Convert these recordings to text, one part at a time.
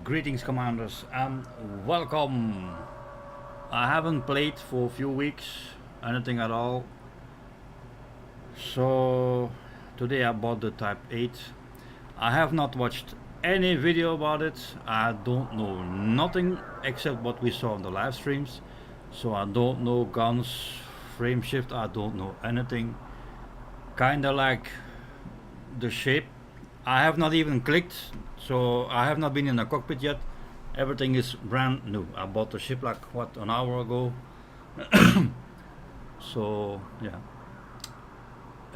Greetings, commanders, and welcome. I haven't played for a few weeks, anything at all. So today I bought the Type 8. I have not watched any video about it. I don't know nothing except what we saw on the live streams. So I don't know guns, frame shift, I don't know anything. Kinda like the shape. I have not even clicked, so I have not been in the cockpit yet. Everything is brand new. I bought the ship like what, an hour ago. So yeah,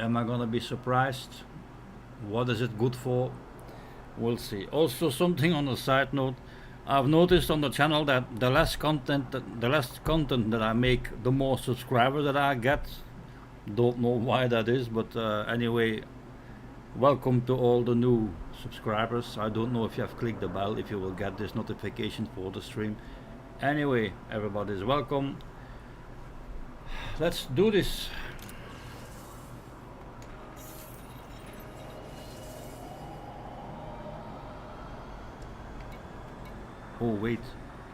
am I gonna be surprised? What is it good for? We'll see. Also, something on a side note, I've noticed on the channel that the less content that I make, the more subscribers that I get. Don't know why that is, but anyway, welcome to all the new subscribers. I don't know if you have clicked the bell if you will get this notification for the stream. Anyway, everybody is welcome. Let's do this. Oh wait.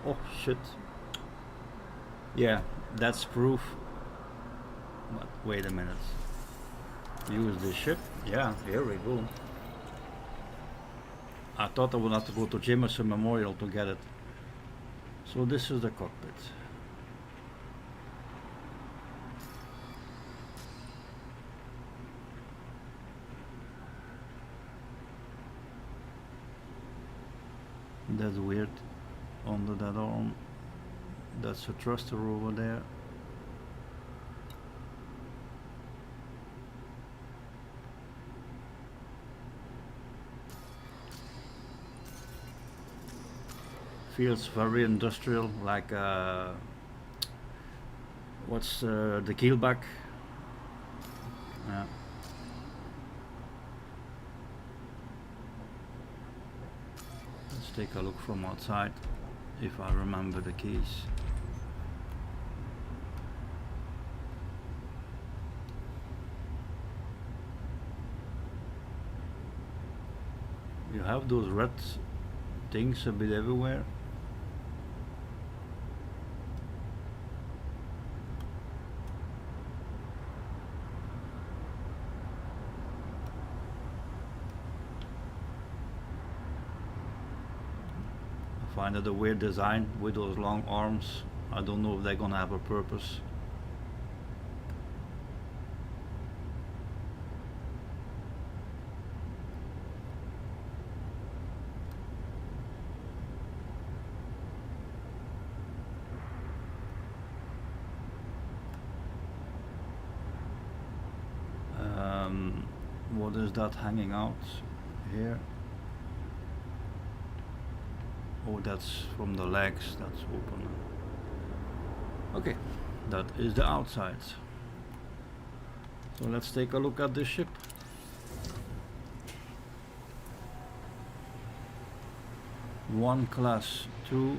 Oh shit. Yeah, that's proof. But wait a minute. Use the ship. Yeah, here we go. I thought I would have to go to Jameson Memorial to get it. So this is the cockpit. That's weird. Under that arm, that's a thruster over there. Feels very industrial, like what's the keelback? Yeah. Let's take a look from outside, if I remember the keys. You have those red things a bit everywhere. I find it a weird design with those long arms. I don't know if they're gonna have a purpose. What is that hanging out here? Oh, that's from the legs, that's open. Okay, that is the outside. So let's take a look at the ship. One class, two,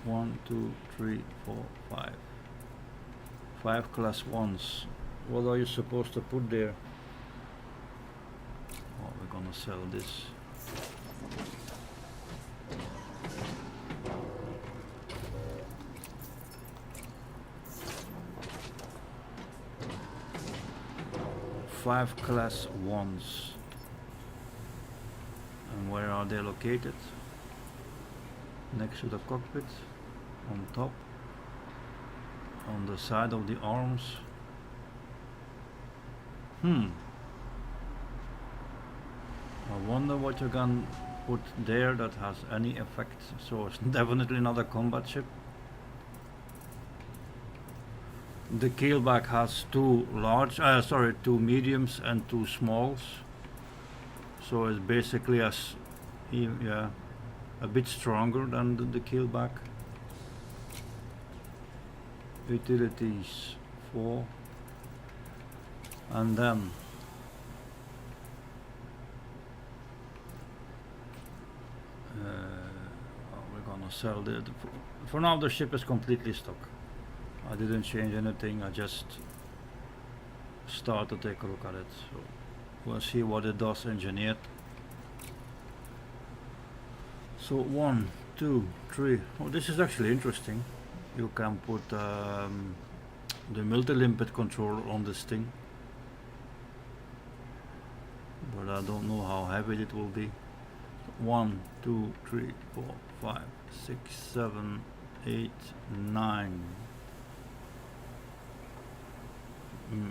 1, 2, 3, 4, 5. 5 class 1s. What are you supposed to put there? Oh, we're gonna sell this. Five class 1s. And where are they located? Next to the cockpit, on top, on the side of the arms. I wonder what you can put there that has any effect. So it's definitely not a combat ship. The keelback has two mediums and two smalls. So it's basically a bit stronger than the keelback. Utilities 4. And then we're gonna sell for now the ship is completely stock. I didn't change anything, I just start to take a look at it. So we'll see what it does engineered. So 1, 2, 3. Oh, this is actually interesting. You can put the multi-limpet controller on this thing, but I don't know how heavy it will be. 1, 2, 3, 4, 5, 6, 7, 8, 9.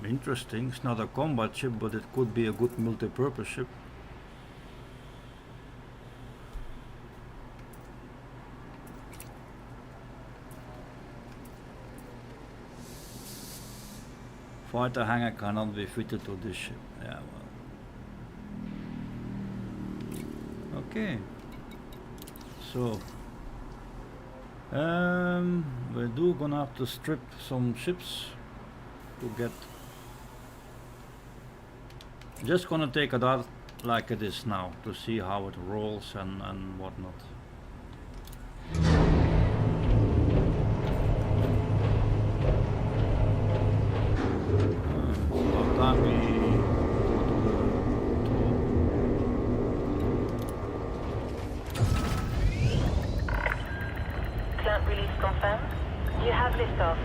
Interesting. It's not a combat ship, but it could be a good multi-purpose ship. Fighter hangar cannot be fitted to this ship. Yeah, well. Okay. So we do gonna have to strip some ships to get. Just gonna take it out like it is now to see how it rolls and whatnot. Time we Clamp release confirmed. You have liftoff.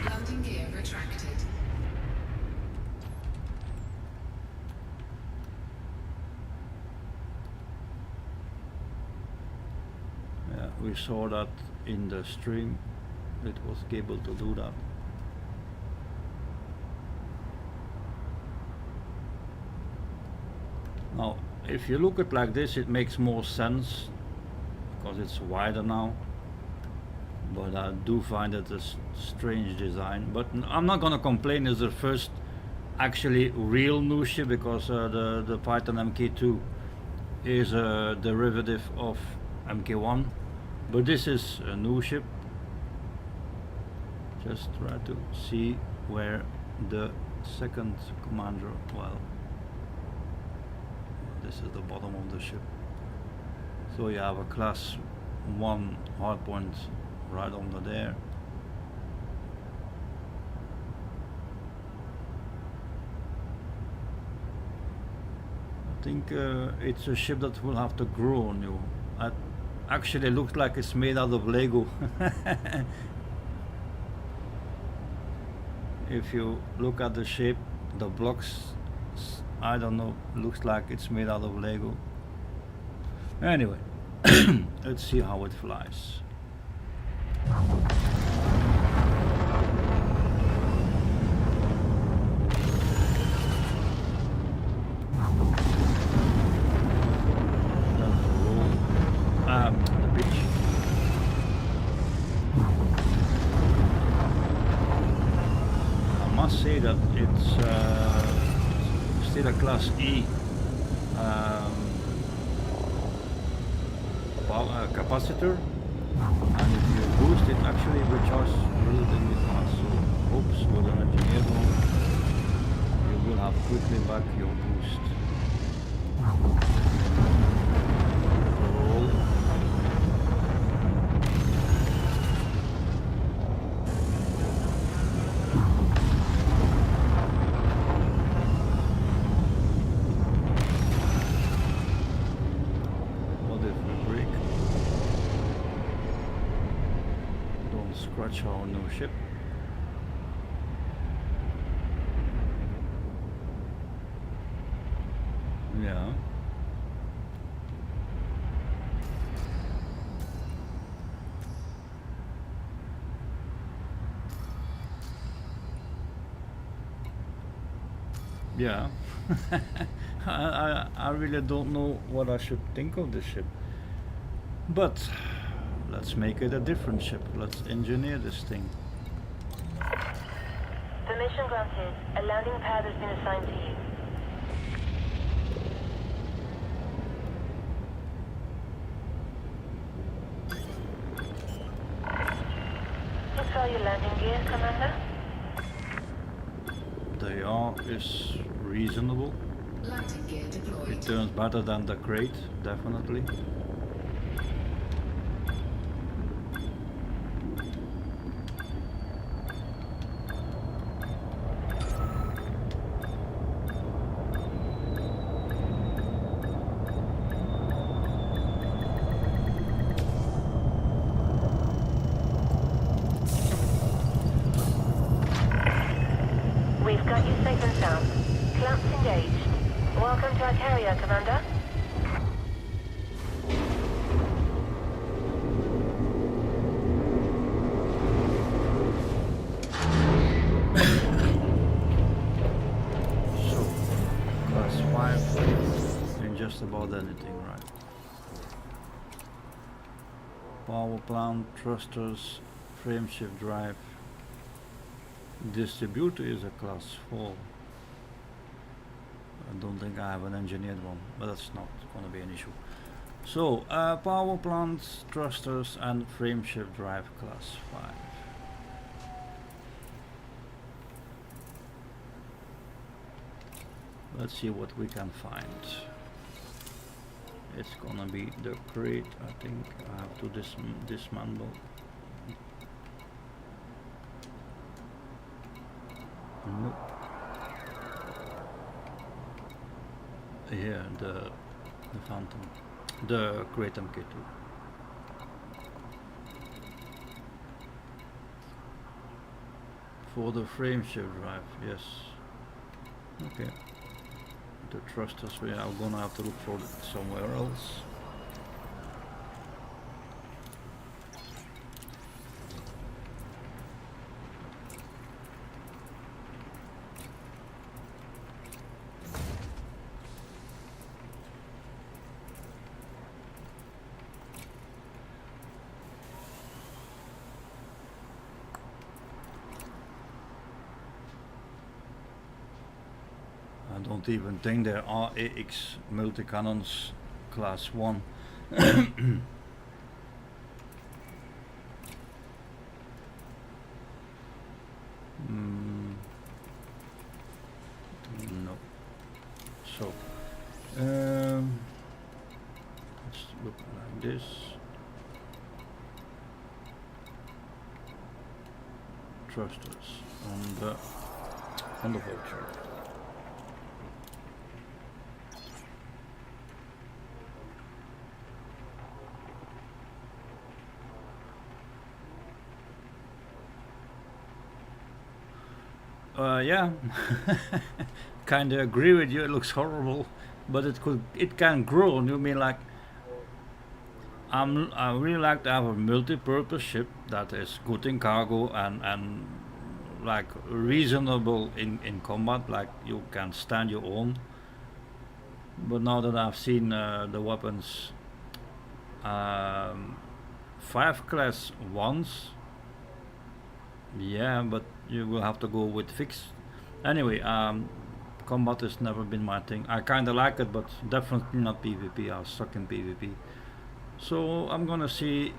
Landing gear retracted. Yeah, we saw that in the stream. It was able to do that. Now, if you look at like this, it makes more sense because it's wider now. But I do find it a strange design. But I'm not gonna complain. It's the first actually real new ship because the Python MK2 is a derivative of MK1. But this is a new ship. Just try to see where the second commander, well, this is the bottom of the ship. So you have a class 1 hardpoint right under there. I think it's a ship that will have to grow on you. It actually looks like it's made out of Lego. If you look at the shape, the blocks, I don't know, looks like it's made out of Lego. Anyway, let's see how it flies. The pitch. I must say that it's still a Class E capacitor, and if you boost it, actually recharges relatively fast. So, hopes with an engineer mode, you will have quickly back your boost. Roll. Scratch our new ship. Yeah. Yeah. I really don't know what I should think of this ship. But let's make it a different ship. Let's engineer this thing. Permission granted. A landing pad has been assigned to you. These are your landing gear, Commander. The yaw is reasonable. Landing gear deployed. It turns better than the crate, definitely. to our carrier, Commander. So, class 5 and just about anything, right? Power plant, thrusters, frameshift drive. Distributor is a class 4. I don't think I have an engineered one, but that's not going to be an issue. So, power plants, thrusters, and frameshift drive class 5. Let's see what we can find. It's gonna be the crate, I think. I have to dismantle. Nope. Here, the Phantom, the crate MK2. For the frameshift drive, yes. Okay. The thrusters, we are gonna have to look for it somewhere else. I don't even think there are AX multi-cannons class 1. No. So, let's look like this. Thrusters on the Vulture. Yeah, kind of agree with you. It looks horrible, but it can grow. You mean like I really like to have a multi-purpose ship that is good in cargo and like reasonable in combat. Like you can stand your own. But now that I've seen the weapons, 5 class ones. Yeah, but you will have to go with fixed. Anyway, combat has never been my thing. I kinda like it, but definitely not PvP. I was stuck in PvP. So I'm gonna see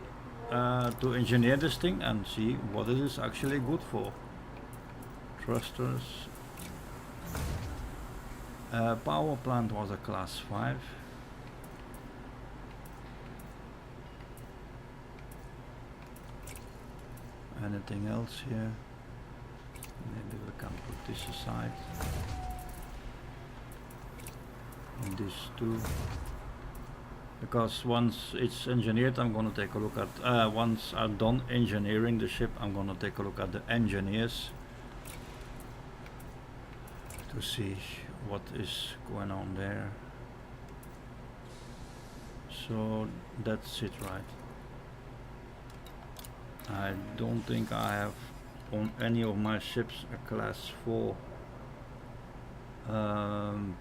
to engineer this thing and see what it is actually good for. Thrusters. Power plant was a class 5. Anything else here? Maybe we can put this aside. And this too. Because once it's engineered, I'm gonna take a look at, once I'm done engineering the ship, I'm gonna take a look at the engineers to see what is going on there. So that's it, right? I don't think I have on any of my ships a class 4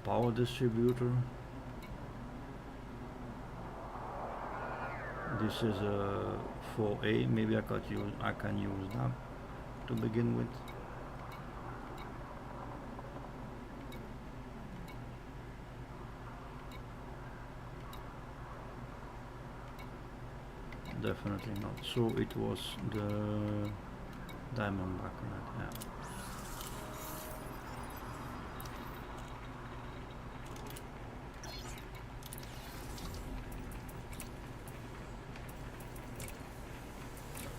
power distributor. This is a 4A. Maybe I can use that to begin with. Definitely not. So it was the Diamondback, right? Yeah.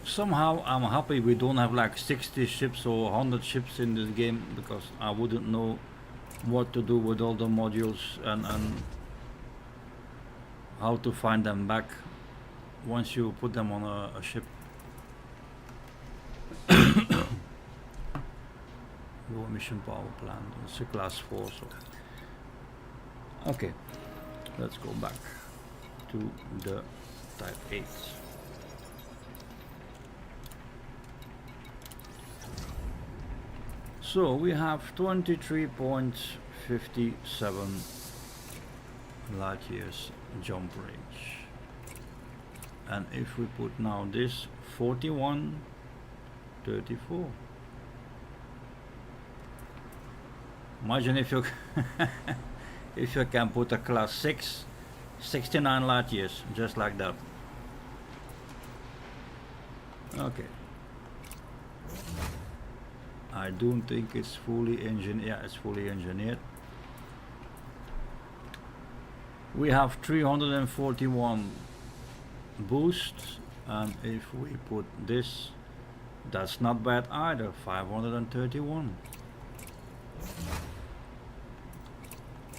Somehow I'm happy we don't have like 60 ships or 100 ships in this game, because I wouldn't know what to do with all the modules and how to find them back once you put them on a ship. Low emission power plant, it's a class 4, so Okay, let's go back to the Type 8. So we have 23.57 light years jump range, and if we put now this 41.34, imagine if you if you can put a class 6 69 light years just like that. Okay, I don't think it's fully engineered. Yeah, it's fully engineered. We have 341 boosts, and if we put this, that's not bad either, 531.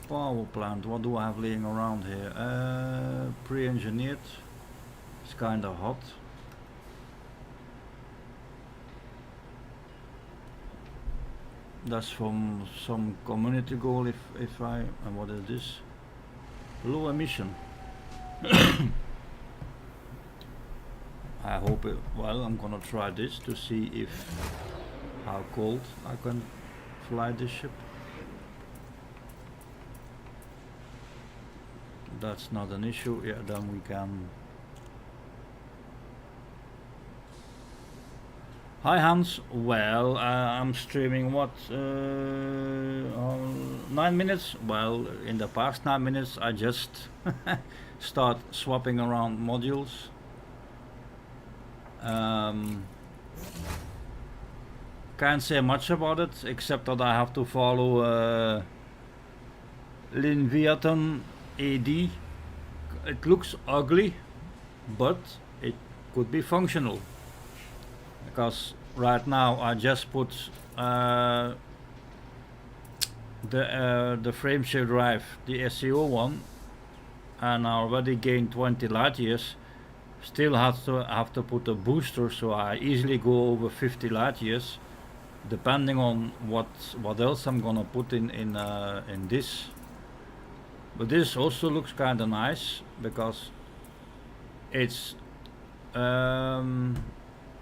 Power plant, what do I have laying around here? Pre-engineered, it's kinda hot. That's from some community goal, if I, and what is this? Low emission. I hope it, well, I'm gonna try this to see if how cold I can fly this ship. That's not an issue. Yeah, then we can. Hi Hans, well, I'm streaming what, 9 minutes? Well, in the past 9 minutes I just start swapping around modules. Can't say much about it, except that I have to follow Leviathan AD. It looks ugly, but it could be functional. Because right now I just put the frameshift drive, the SOOO one, and I already gained 20 light years. Still have to put a booster, so I easily go over 50 light years, depending on what else I'm gonna put in this. But this also looks kind of nice because it's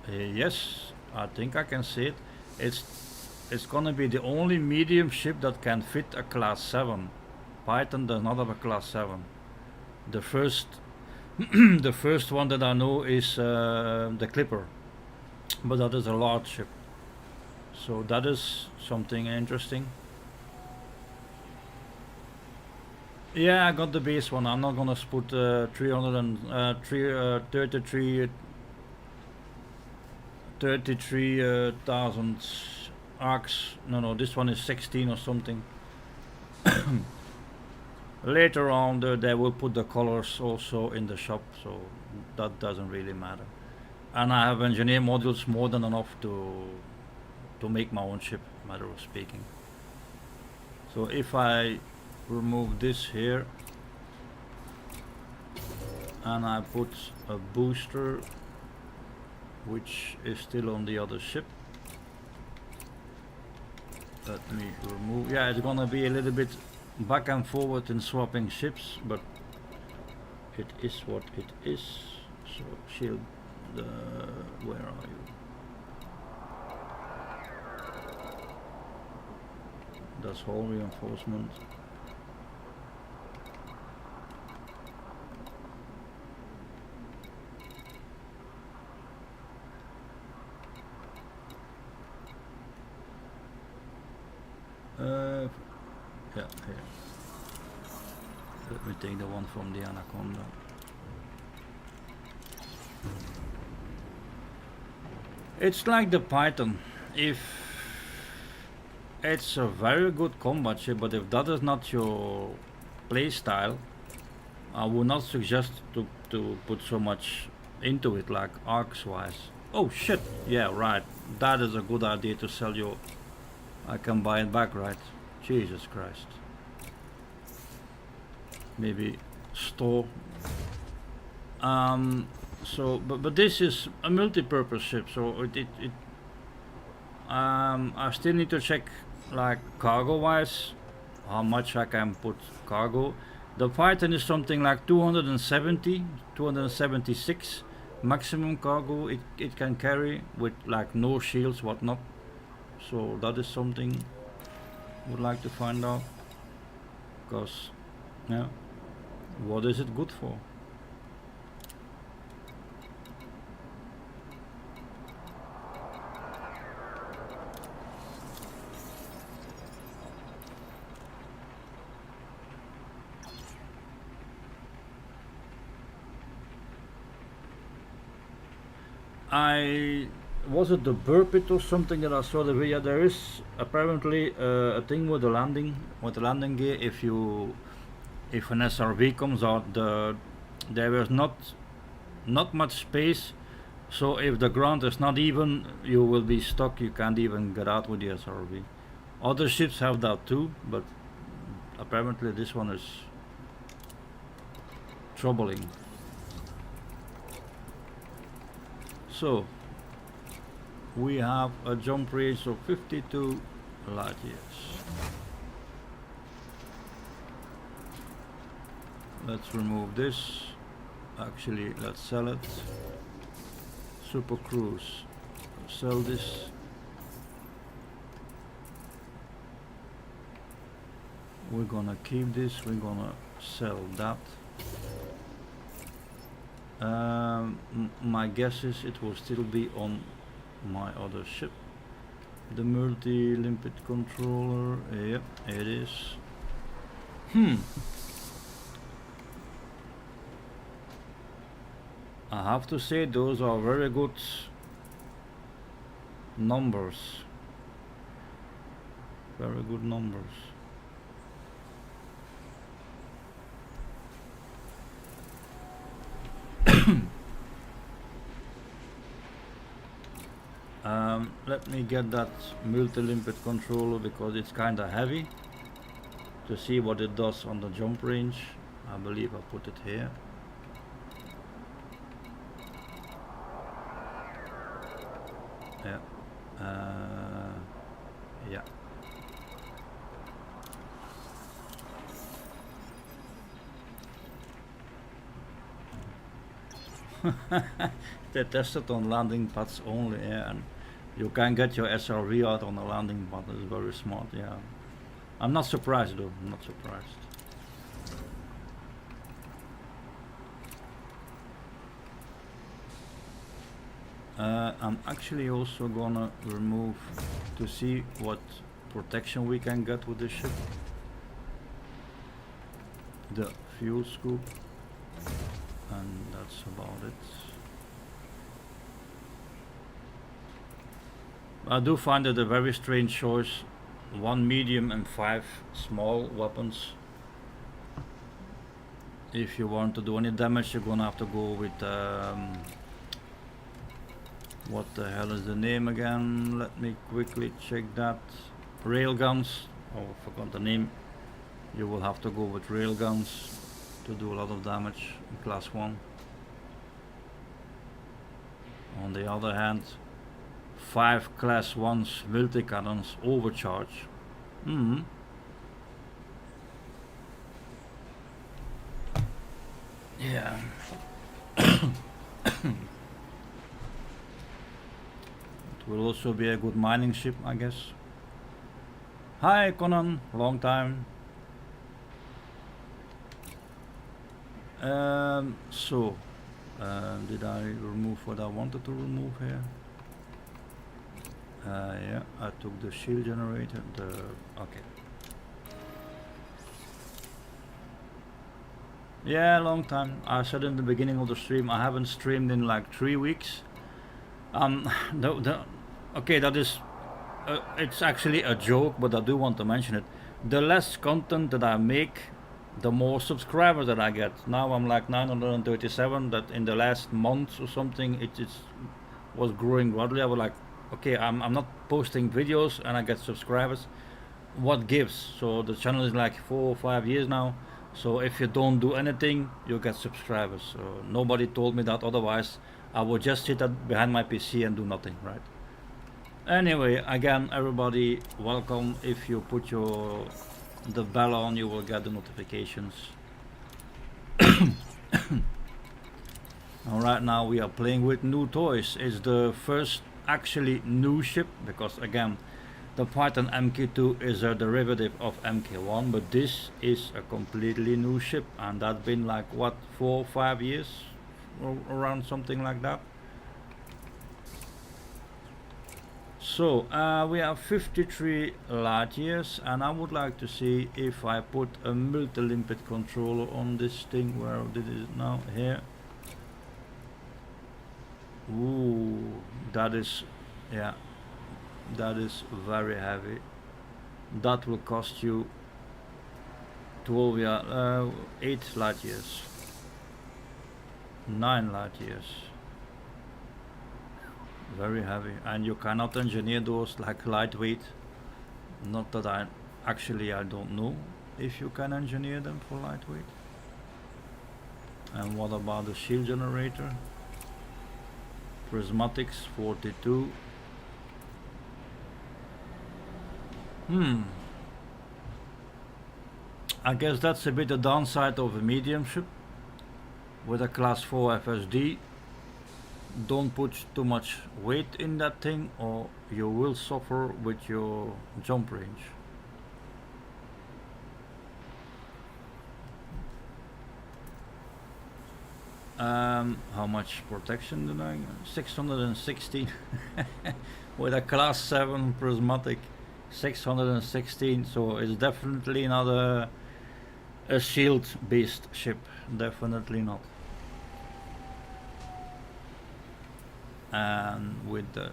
yes, I think I can see it. It's gonna be the only medium ship that can fit a class 7. Python does not have a class 7. The first the first one that I know is the Clipper, but that is a large ship. So that is something interesting. Yeah, I got the base one. I'm not gonna put 33,000 arcs. No, this one is 16 or something. Later on they will put the colors also in the shop, so that doesn't really matter. And I have engineer modules more than enough to make my own ship, matter of speaking. So if I remove this here and I put a booster, which is still on the other ship, let me remove. Yeah, it's gonna be a little bit back and forward in swapping ships, but it is what it is. So shield, where are you? That's hull reinforcement. Yeah, here. Let me take the one from the Anaconda. It's like the Python. If it's a very good combat ship, but if that is not your playstyle, I would not suggest to put so much into it, like arcs wise. Oh shit, yeah, right. That is a good idea to sell your. I can buy it back, right? Jesus Christ. Maybe store. So, but this is a multi-purpose ship, so I still need to check, like cargo-wise, how much I can put cargo. The Python is something like 270, 276 maximum cargo it can carry with like no shields, whatnot. So that is something I would like to find out. Because, yeah, what is it good for? Was it the burp it or something that I saw the video? There is apparently a thing with the landing gear. If an SRV comes out, there is not much space. So if the ground is not even, you will be stuck. You can't even get out with the SRV. Other ships have that too, but apparently this one is troubling. So we have a jump range of 52 light years. Let's remove this. Actually, let's sell it. Super Cruise. Sell this. We're gonna keep this. We're gonna sell that. My guess is it will still be on my other ship. The multi-limpet controller. Yep, it is. I have to say those are very good numbers. Very good numbers. Let me get that multi-limpet controller because it's kinda heavy, to see what it does on the jump range. I believe I put it here. Yeah. Yeah. They tested on landing pads only, yeah, and you can get your SRV out on a landing pad. It's very smart, yeah. I'm not surprised though, I'm not surprised. I'm actually also gonna remove to see what protection we can get with this ship. The fuel scoop, and that's about it. I do find it a very strange choice. 1 medium and 5 small weapons. If you want to do any damage, you're gonna have to go with what the hell is the name again? Let me quickly check that. Railguns. Oh, I forgot the name. You will have to go with railguns to do a lot of damage in class 1. On the other hand, 5 class 1s multi-cannons overcharge. Yeah. It will also be a good mining ship, I guess. Hi Conan, long time. Did I remove what I wanted to remove here? Yeah, I took the shield generator, okay. Yeah, long time. I said in the beginning of the stream, I haven't streamed in like 3 weeks. Okay, that is, it's actually a joke, but I do want to mention it. The less content that I make, the more subscribers that I get. Now I'm like 937, that in the last month or something, it was growing gradually. I was like, okay, I'm not posting videos and I get subscribers. What gives? So the channel is like 4 or 5 years now. So if you don't do anything, you get subscribers. So nobody told me that, otherwise I would just sit behind my PC and do nothing, right? Anyway, again, everybody, welcome. If you put your the bell on, you will get the notifications. And right now we are playing with new toys. It's the first actually new ship, because again the Python MK2 is a derivative of MK1, but this is a completely new ship, and that's been like what, 4 or 5 years, or around something like that. So we have 53 light years, and I would like to see if I put a multi-limpet controller on this thing. Where did it now? Here. Ooh, that is, yeah, that is very heavy. That will cost you 12, yeah, 8 light years, 9 light years. Very heavy, and you cannot engineer those like lightweight. Not that I don't know if you can engineer them for lightweight. And what about the shield generator? Prismatics 42. I guess that's a bit the downside of a medium ship with a class 4 FSD. Don't put too much weight in that thing, or you will suffer with your jump range. How much protection did I get? 616 with a class 7 prismatic. 616, so it's definitely not a shield based ship, definitely not. And with the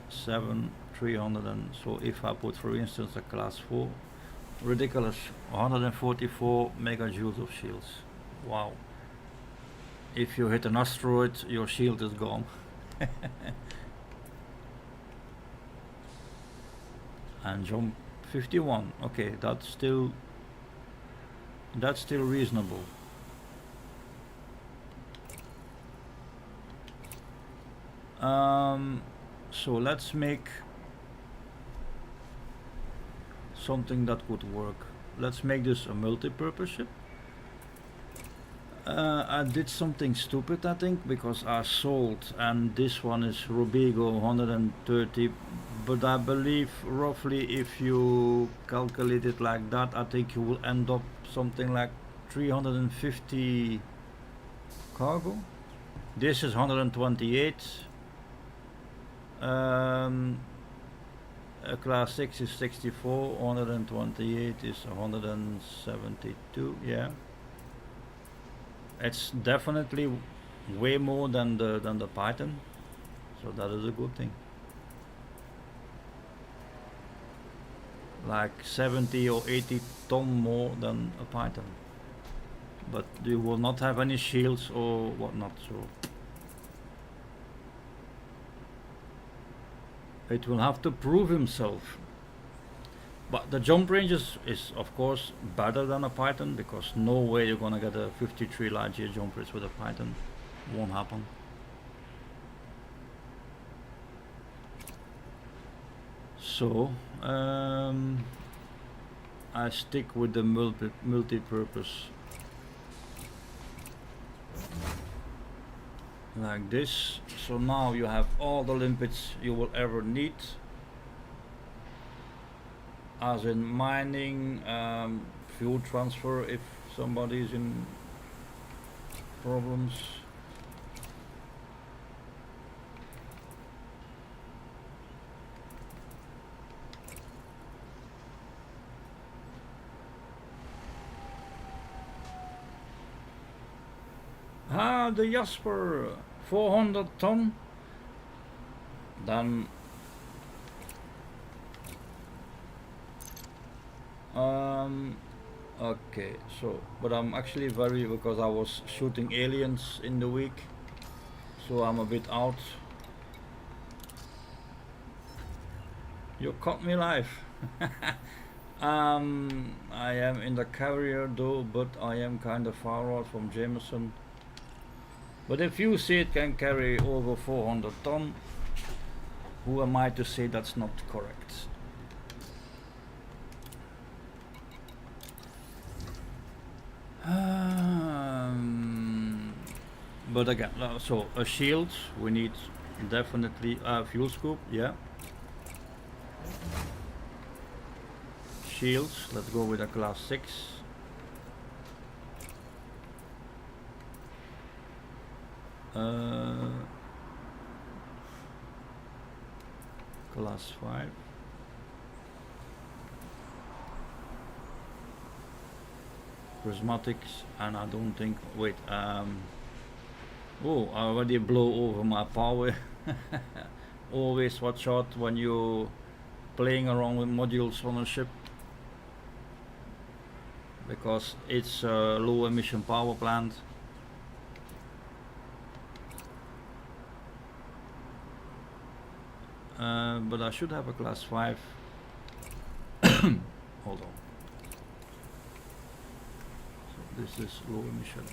300, and so if I put for instance a class 4, ridiculous, 144 megajoules of shields. Wow. If you hit an asteroid, your shield is gone. And jump 51. Okay, that's still reasonable. So let's make something that could work. Let's make this a multi-purpose ship. I did something stupid, I think, because I sold, and this one is Rubigo 130, but I believe roughly if you calculate it like that, I think you will end up something like 350 cargo. This is 128. A class 6 is 64, 128 is 172, yeah. It's definitely way more than the Python, so that is a good thing. Like 70 or 80 ton more than a Python, but you will not have any shields or whatnot, so it will have to prove himself. But the jump range is of course better than a Python, because no way you're gonna get a 53 light year jump range with a Python. Won't happen. So I stick with the multi-purpose like this. So now you have all the limpets you will ever need, as in mining, fuel transfer if somebody is in problems. Ah, the Jasper 400 ton. Then okay, so but I'm actually because I was shooting aliens in the week, so I'm a bit out. You caught me live. I am in the carrier though, but I am kind of far out from Jameson. But if you see it can carry over 400 ton, who am I to say that's not correct? But again, so a shield, we need definitely a fuel scoop, yeah. Shields, let's go with a class 6. Class 5. Prismatics, and I don't think, wait, oh, I already blow over my power. Always watch out when you playing around with modules on a ship, because it's a low emission power plant. But I should have a class 5. Hold on. So this is low emission.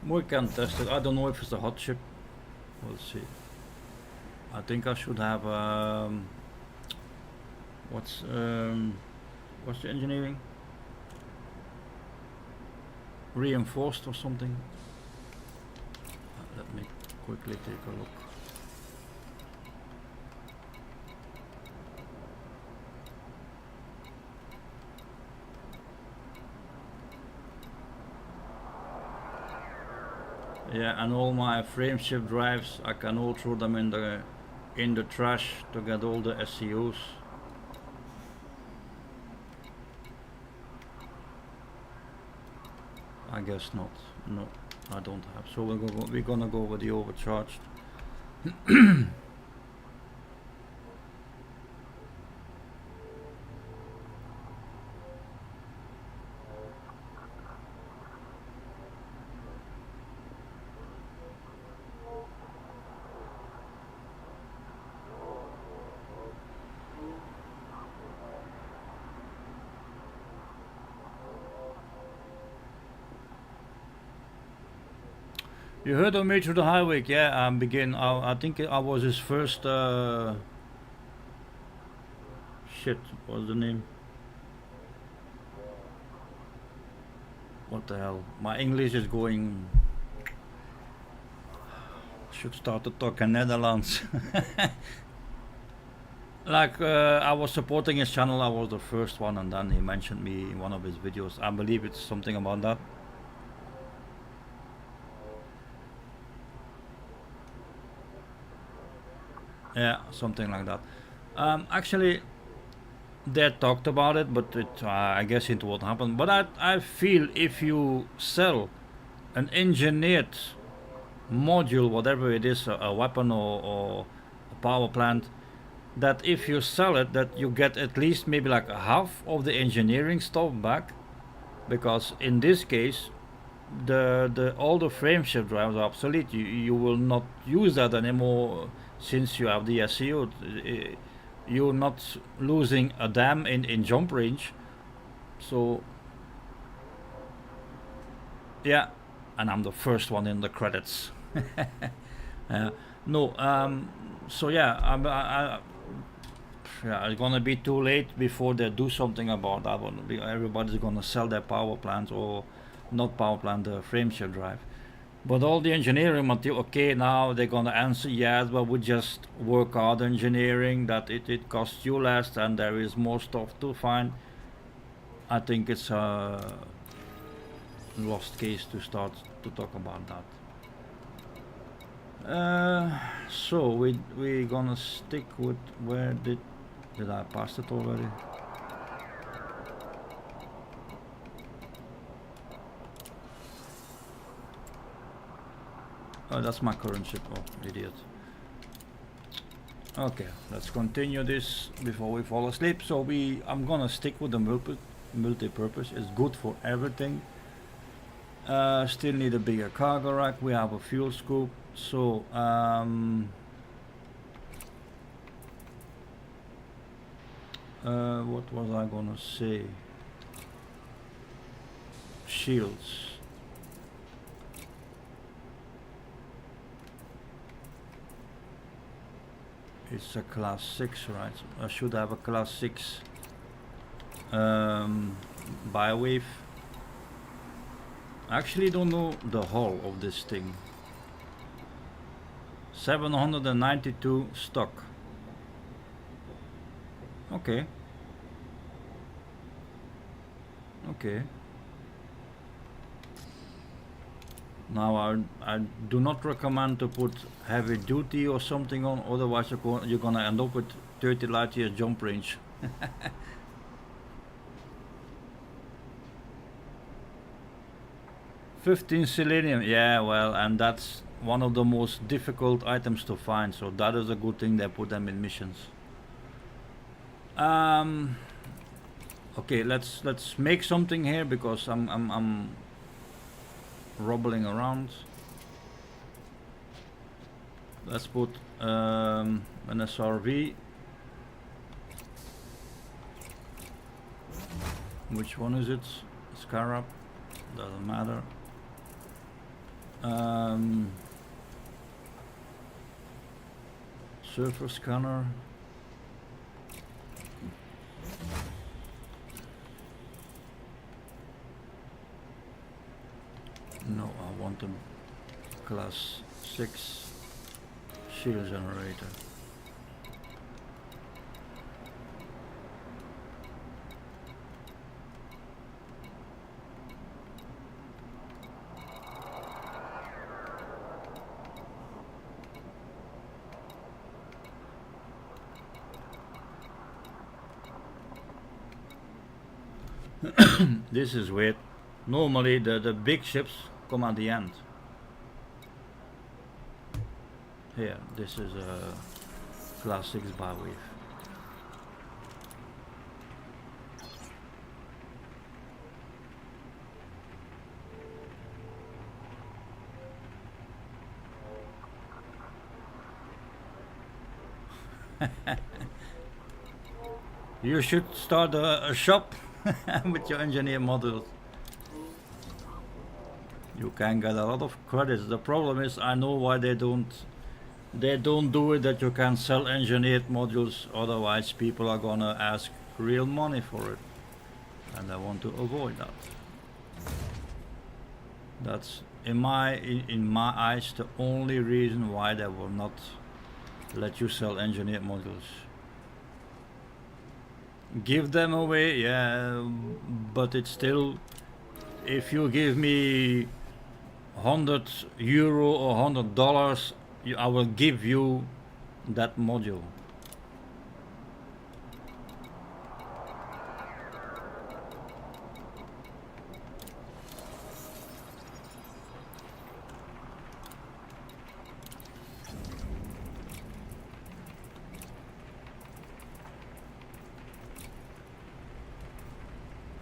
We can test it. I don't know if it's a hot chip. We'll see. I think I should have what's the engineering? Reinforced or something. Let me quickly take a look. Yeah, and all my frameshift drives, I can all throw them in the trash to get all the SOOs. I guess not. No, I don't have. So we're gonna go with the overcharged. You heard of me through the highway, yeah? I think I was his first. Shit, what's the name? What the hell? My English is going. Should start to talk in Netherlands. Like I was supporting his channel, I was the first one, and then he mentioned me in one of his videos. I believe it's something about that. Yeah, something like that. Actually, they talked about it, but I guess it won't happen. But I feel if you sell an engineered module, whatever it is, a weapon or a power plant, that if you sell it, that you get at least maybe like half of the engineering stuff back, because in this case, the all the frameshift drives are obsolete. You will not use that anymore since you have the SEO. You're not losing a damn in jump range. So yeah, and I'm the first one in the credits. No, so yeah, yeah, it's gonna be too late before they do something about that one. Everybody's gonna sell their power plants, or not power plant, the frameshift drive. But all the engineering material, okay, now they're gonna answer yes, but we just work out engineering that it costs you less and there is more stuff to find. I think it's a lost case to start to talk about that. So we gonna stick with where did I pass it already? Oh, that's my current ship. Oh, idiot. Okay, let's continue this before we fall asleep. So I'm gonna stick with the multi-purpose. It's good for everything. Still need a bigger cargo rack. We have a fuel scoop. So what was I gonna say? shields. It's a class 6, right? I should have a class 6 biowave. I actually don't know the hull of this thing. 792 stock. Okay. Okay. Now I do not recommend to put heavy duty or something on, otherwise you're gonna end up with 30 light years jump range. 15 selenium, yeah, well, and that's one of the most difficult items to find, so that is a good thing they put them in missions. Okay, let's make something here because I'm wobbling around. Let's put an SRV. Which one is it? Scarab, doesn't matter. Surface scanner. No, I want a class 6 shield generator. This is weird. Normally the big ships come at the end. Here, this is a class 6 biowave. You should start a shop with your engineer modules. You can get a lot of credits. The problem is, I know why they don't do it, that you can sell engineered modules, otherwise people are gonna ask real money for it, and I want to avoid that. That's in my eyes the only reason why they will not let you sell engineered modules. Give them away, yeah, but it's still, if you give me €100 or $100, I will give you that module.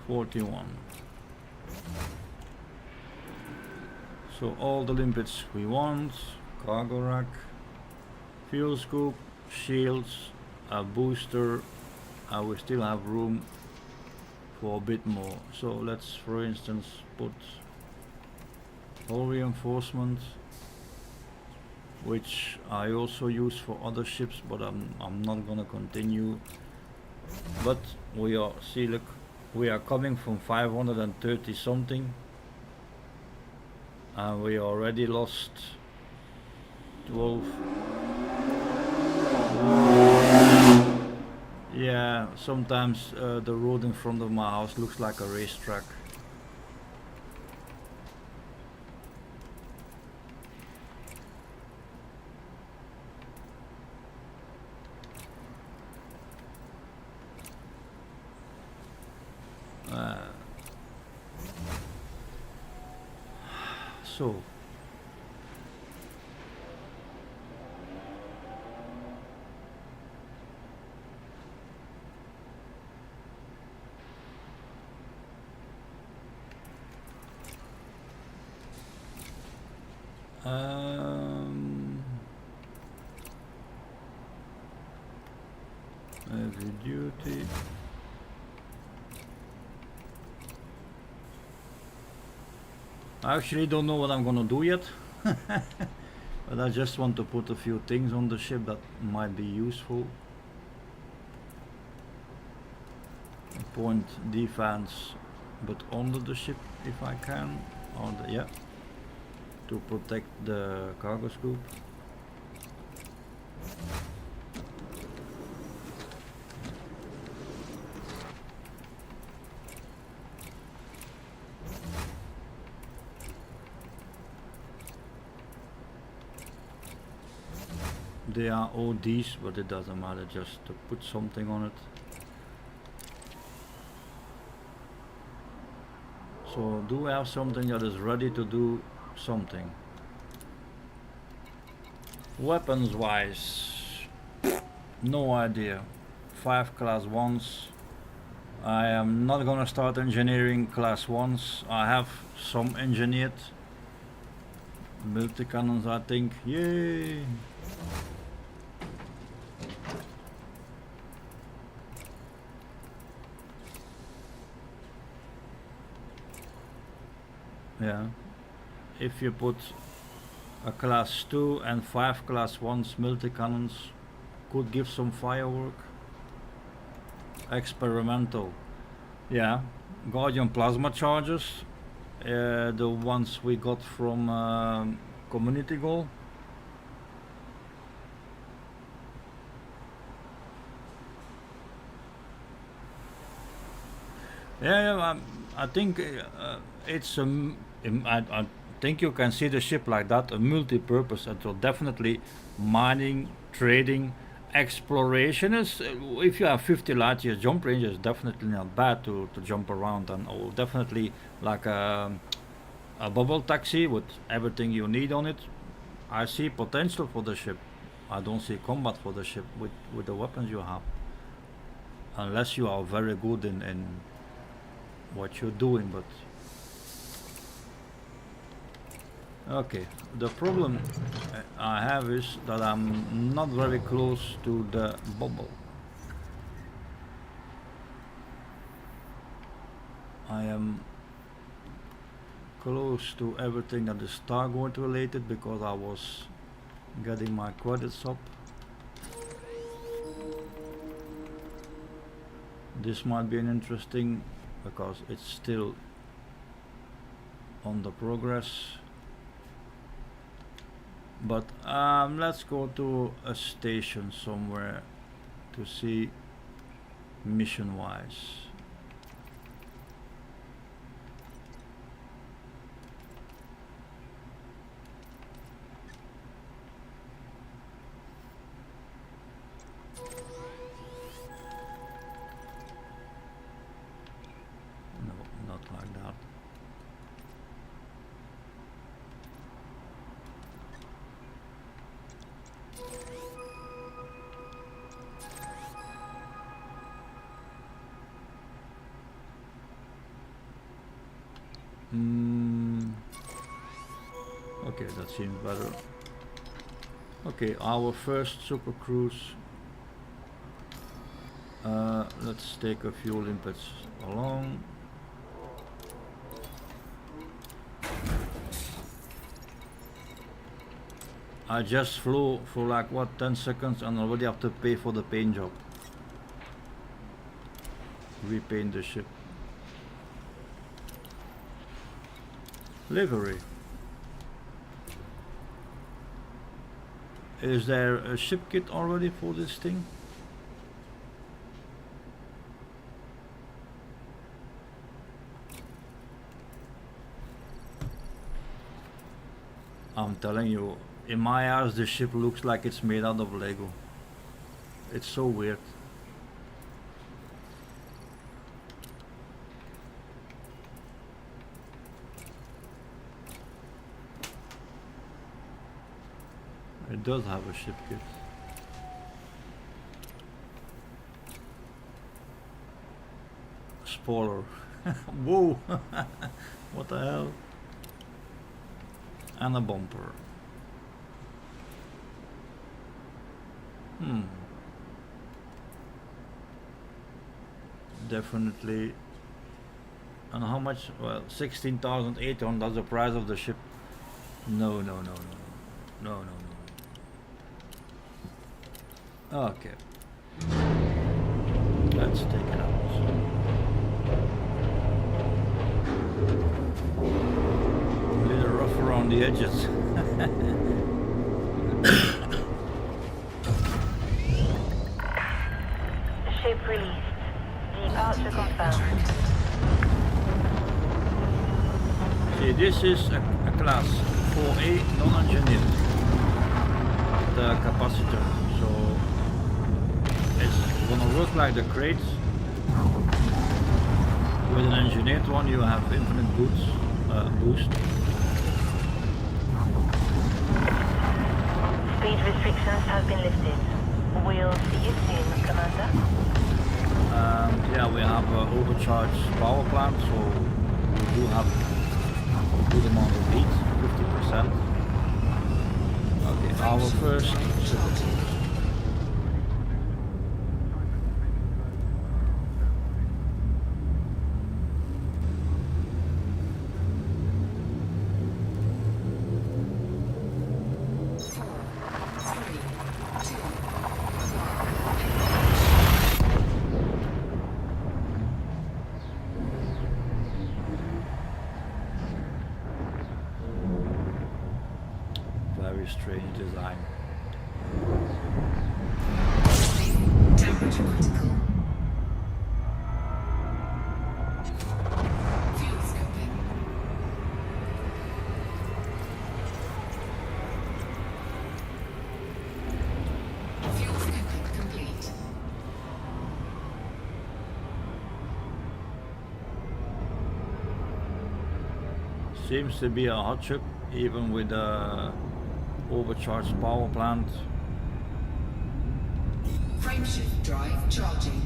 $41. So all the limpets we want: cargo rack, fuel scoop, shields, a booster, and we still have room for a bit more. So let's, for instance, put hull reinforcement, which I also use for other ships, but I'm not gonna continue. But we are, see, look, we are coming from 530 something, and we already lost 12. Yeah, sometimes the road in front of my house looks like a racetrack. So heavy duty. I actually don't know what I'm gonna do yet, but I just want to put a few things on the ship that might be useful. Point defense, but under the ship if I can, or yeah, to protect the cargo scoop. They are ODs, but it doesn't matter, just to put something on it. So do we have something that is ready to do something? Weapons wise, no idea. 5 class 1s. I am not gonna start engineering class 1s. I have some engineered. Multi-cannons, I think. Yay! Yeah. If you put a class 2 and 5 class 1s multi-cannons, could give some firework. Experimental. Yeah. Guardian plasma charges. The ones we got from community goal. Yeah, I think it's I think you can see the ship like that, a multi-purpose. So definitely mining, trading, exploration is. If you have 50 light years jump range, it's definitely not bad to jump around, and definitely like a bubble taxi with everything you need on it. I see potential for the ship. I don't see combat for the ship with the weapons you have, unless you are very good in what you're doing. But okay, the problem I have is that I'm not very close to the bubble. I am close to everything that is Stargate related because I was getting my credits up. This might be an interesting because it's still on the progress. But let's go to a station somewhere to see mission wise. No, not like that. Okay, that seems better. Okay, our first super cruise. Let's take a few limpets along. I just flew for like what 10 seconds and already have to pay for the paint job. Repaint the ship. Livery. Is there a ship kit already for this thing? I'm telling you, in my eyes the ship looks like it's made out of Lego. It's so weird. It does have a ship kit. Spoiler. Whoa! What the hell? And a bumper. Definitely And how much? Well, 16,800. That's the price of the ship. No, no, no, no, no, no, no. Okay. Let's take it out. A little rough around the edges. Ship released. Departure confirmed. See, this is a class 4A non-engineered. The capacitor. So it's gonna work like the crates. With an engineered one, you have infinite boost. Speed restrictions have been lifted. We'll see you soon, Commander. Yeah, we have overcharged power plant, so we do have a good amount of heat, 50%. Okay, our first ship. Very strange design. Temperature critical. Fuel scoping. Fuel scoping complete. Seems to be a hot ship, even with a overcharged power plant. Frameshift drive charging.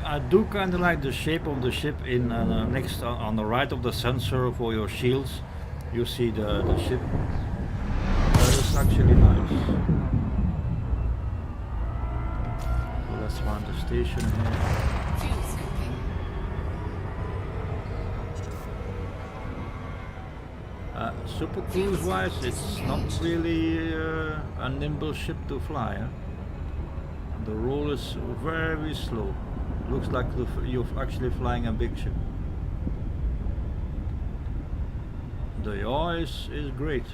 I do kind of like the shape of the ship in next on the right of the sensor for your shields. You see the ship. That is actually nice. So let's find the station here. Fuel scoping. Super cruise wise, it's not really a nimble ship to fly. The roll is very slow. Looks like you're actually flying a big ship. The yaw is great.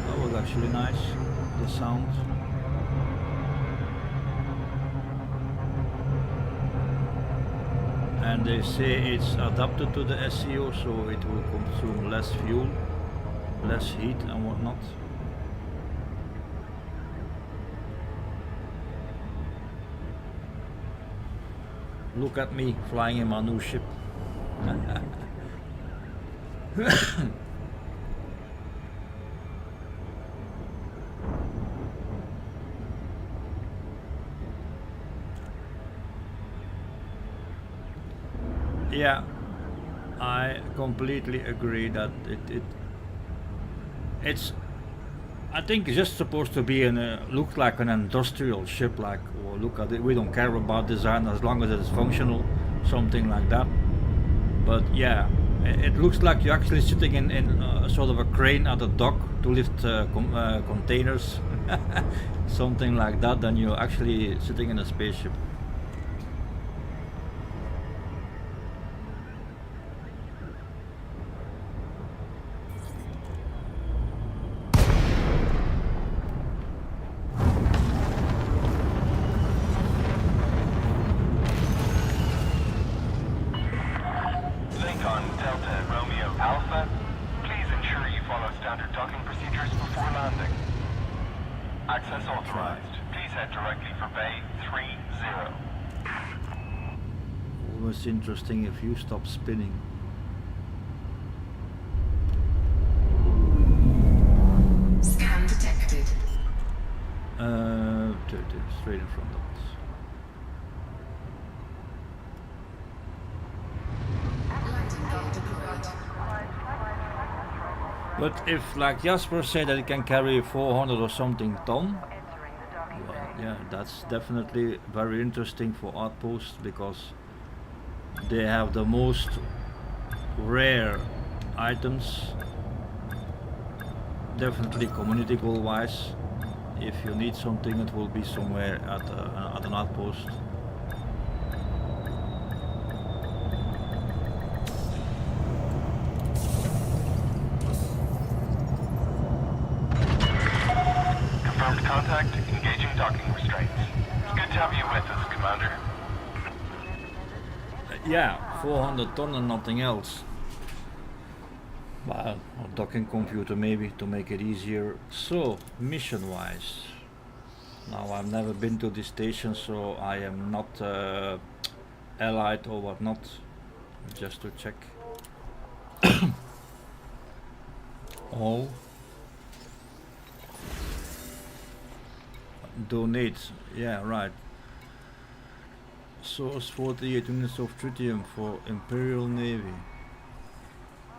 That was actually nice, the sound. And they say it's adapted to the SEO, so it will consume less fuel, less heat and whatnot. Look at me flying in my new ship. Yeah, I completely agree that it's I think it's just supposed to be look like an industrial ship, like, or look at it. We don't care about design as long as it's functional, something like that. But yeah, it looks like you're actually sitting in sort of a crane at a dock to lift containers, something like that. Than you're actually sitting in a spaceship. Access authorized. Please head directly for Bay 30. is interesting if you stop spinning. Scan detected. Straight in front of us. Landing gear deployed. But if, like Jasper said, that it can carry 400 or something ton, well, yeah, that's definitely very interesting for outposts, because they have the most rare items, definitely community goal wise. If you need something, it will be somewhere at an outpost. Confirmed contact, engaging docking restraints. It's good to have you with us, Commander. Yeah, 400 ton and nothing else. Well, a docking computer maybe to make it easier. So, mission wise. Now, I've never been to this station, so I am not allied or whatnot. Just to check. All. Donate. Yeah, right. Source 48 units of tritium for Imperial Navy.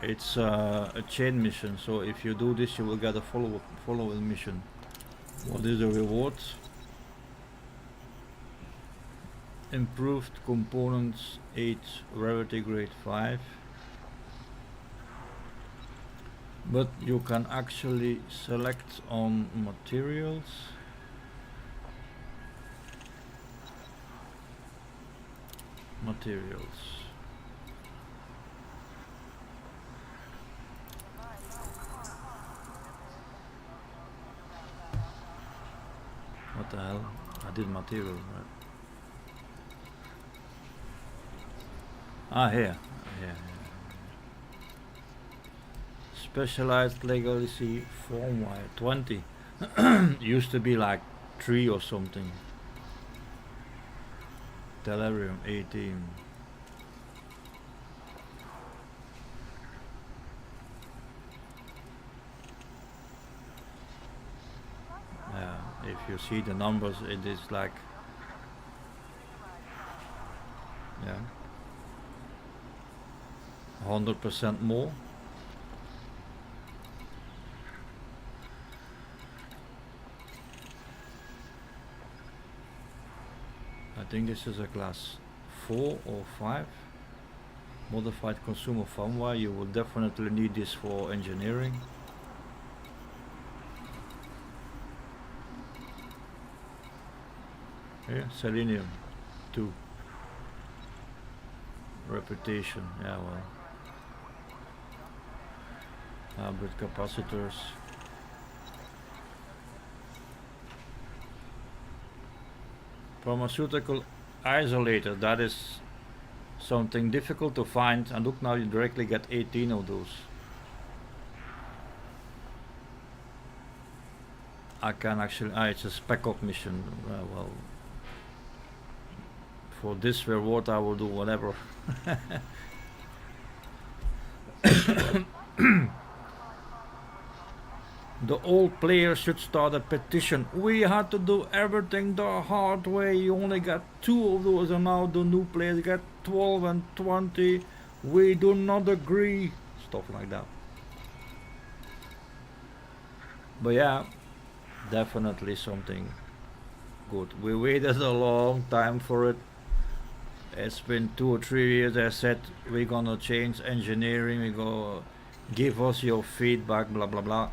It's a chain mission, so if you do this, you will get a follow-up mission. What is the reward? Improved components 8, rarity grade 5. But you can actually select on materials. What the hell? I did material, right? Ah, here. Yeah. Specialized legacy firmware 20. Used to be like 3 or something. Tellurium 18. Yeah, if you see the numbers, it is like, yeah, 100% more. I think this is a class 4 or 5. Modified consumer firmware. You will definitely need this for engineering. Here, selenium 2. Reputation, yeah, well. Hybrid capacitors. Pharmaceutical isolator, that is something difficult to find, and look, now you directly get 18 of those. I can actually, it's a spec op mission. Well, for this reward I will do whatever. The old players should start a petition. We had to do everything the hard way. You only got 2 of those, and now the new players get 12 and 20. We do not agree. Stuff like that. But yeah, definitely something good. We waited a long time for it. It's been 2 or 3 years. I said we're gonna change engineering. We go give us your feedback. Blah blah blah.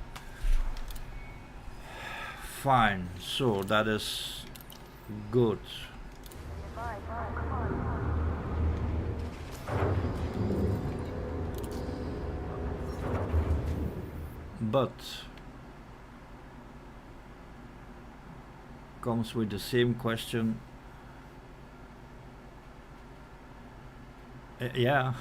Fine. So that is good. But comes with the same question. Yeah.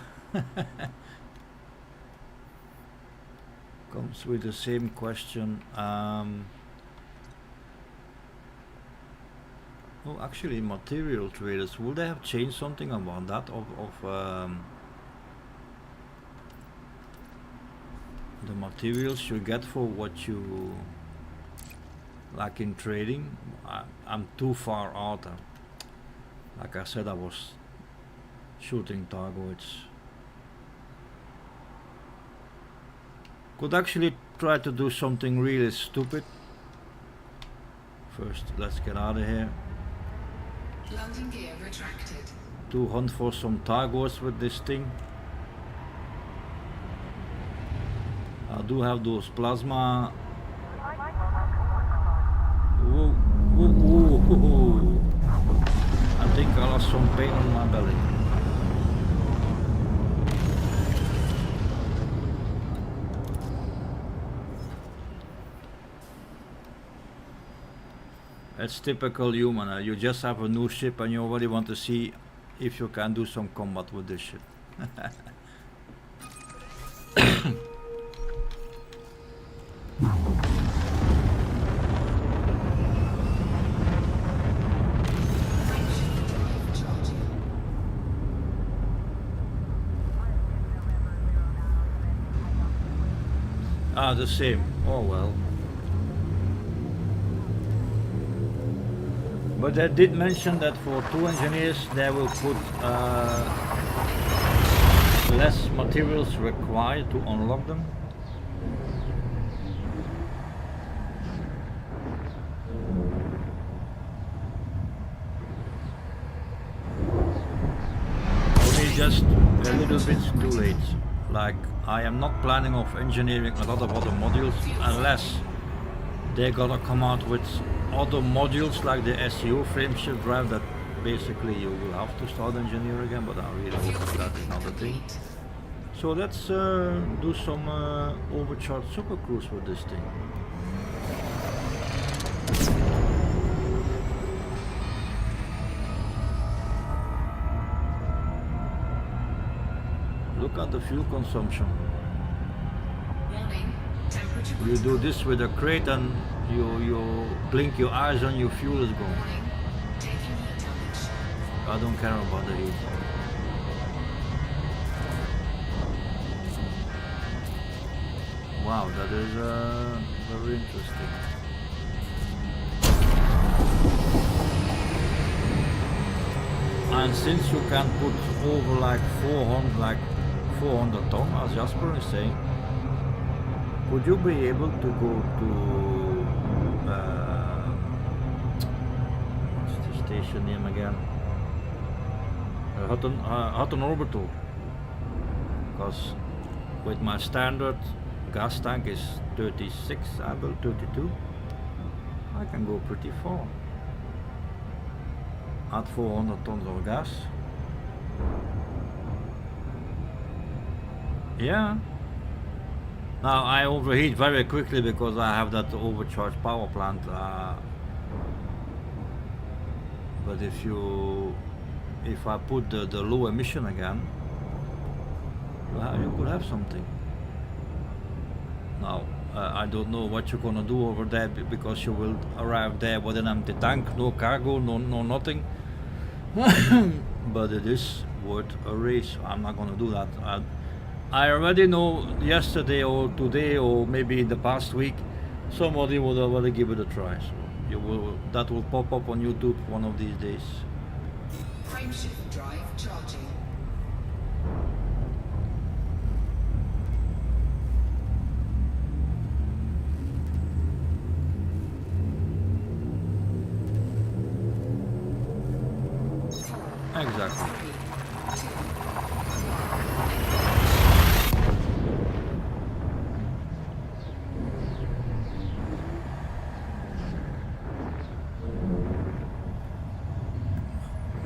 Comes with the same question. Oh, actually, material traders, would they have changed something about that? The materials you get for what you like in trading? I'm too far out. Like I said, I was shooting targets. Could actually try to do something really stupid. First, let's get out of here. Landing gear retracted. To hunt for some targets with this thing. I do have those plasma. Whoa, whoa, whoa, whoa. I think I lost some pain on my belly. It's typical human. You just have a new ship and you already want to see if you can do some combat with this ship. Ah, the same. Oh well. But I did mention that for 2 engineers they will put less materials required to unlock them. Only just a little bit too late. Like, I am not planning of engineering a lot of other modules unless they're gonna come out with other modules like the SOOO frameshift drive that basically you will have to start engineer again, but I really hope that is not a thing. So let's do some overcharged super cruise with this thing. Look at the fuel consumption. Warning. Temperature. You do this with a crate and you blink your eyes and your fuel is gone. Warning. Taking heat damage. I don't care about the heat. Wow, that is very interesting. And since you can put over like 400 ton, as Jasper is saying, would you be able to go to what's the station name again? Hutton Orbital. Because with my standard gas tank is 36, I built 32. I can go pretty far. At 400 tons of gas. Yeah. Now I overheat very quickly because I have that overcharged power plant. But if I put the low emission again, you could have something. Now I don't know what you're gonna do over there because you will arrive there with an empty tank, no cargo, no nothing. But it is worth a race. I'm not gonna do that. I already know yesterday or today or maybe in the past week somebody would already give it a try. So that will pop up on YouTube one of these days. Frameshift drive charging. Exactly.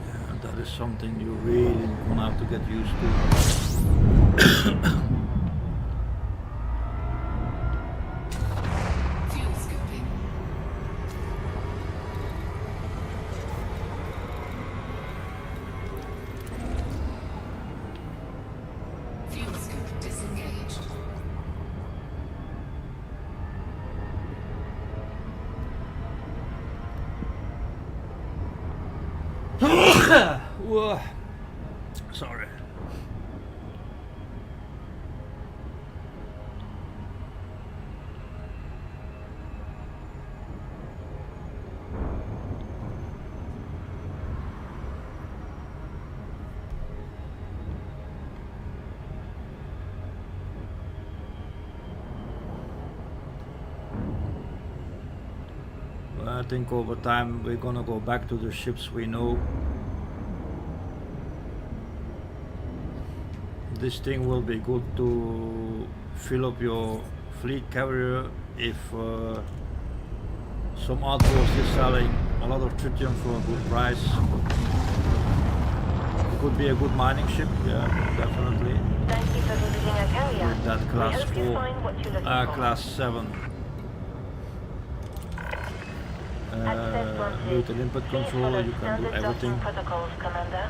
Yeah, that is something you really gonna have to get used to. Fuel scoping. Fuel scope disengaged. Whoa. Sorry. I think over time we're gonna go back to the ships we know. This thing will be good to fill up your fleet carrier if some outpost is selling a lot of tritium for a good price. It could be a good mining ship, yeah, definitely. Thank you for visiting our carrier. With that We class hope you 4, find what you're looking for. class 7. Access granted. With an input Please controller follow you can do standard docking everything. protocols, Commander.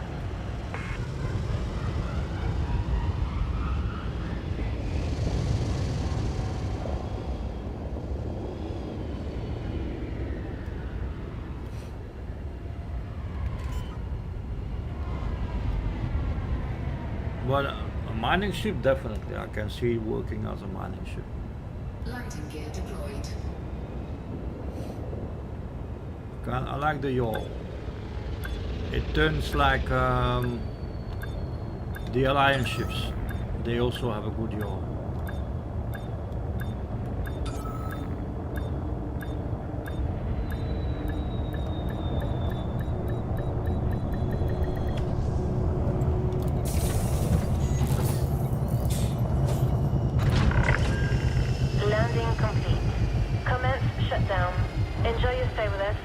But a mining ship, definitely. I can see it working as a mining ship. Landing gear deployed. I like the yaw. It turns like the Alliance ships. They also have a good yaw. Landing complete. Commence shutdown. Enjoy your stay with us.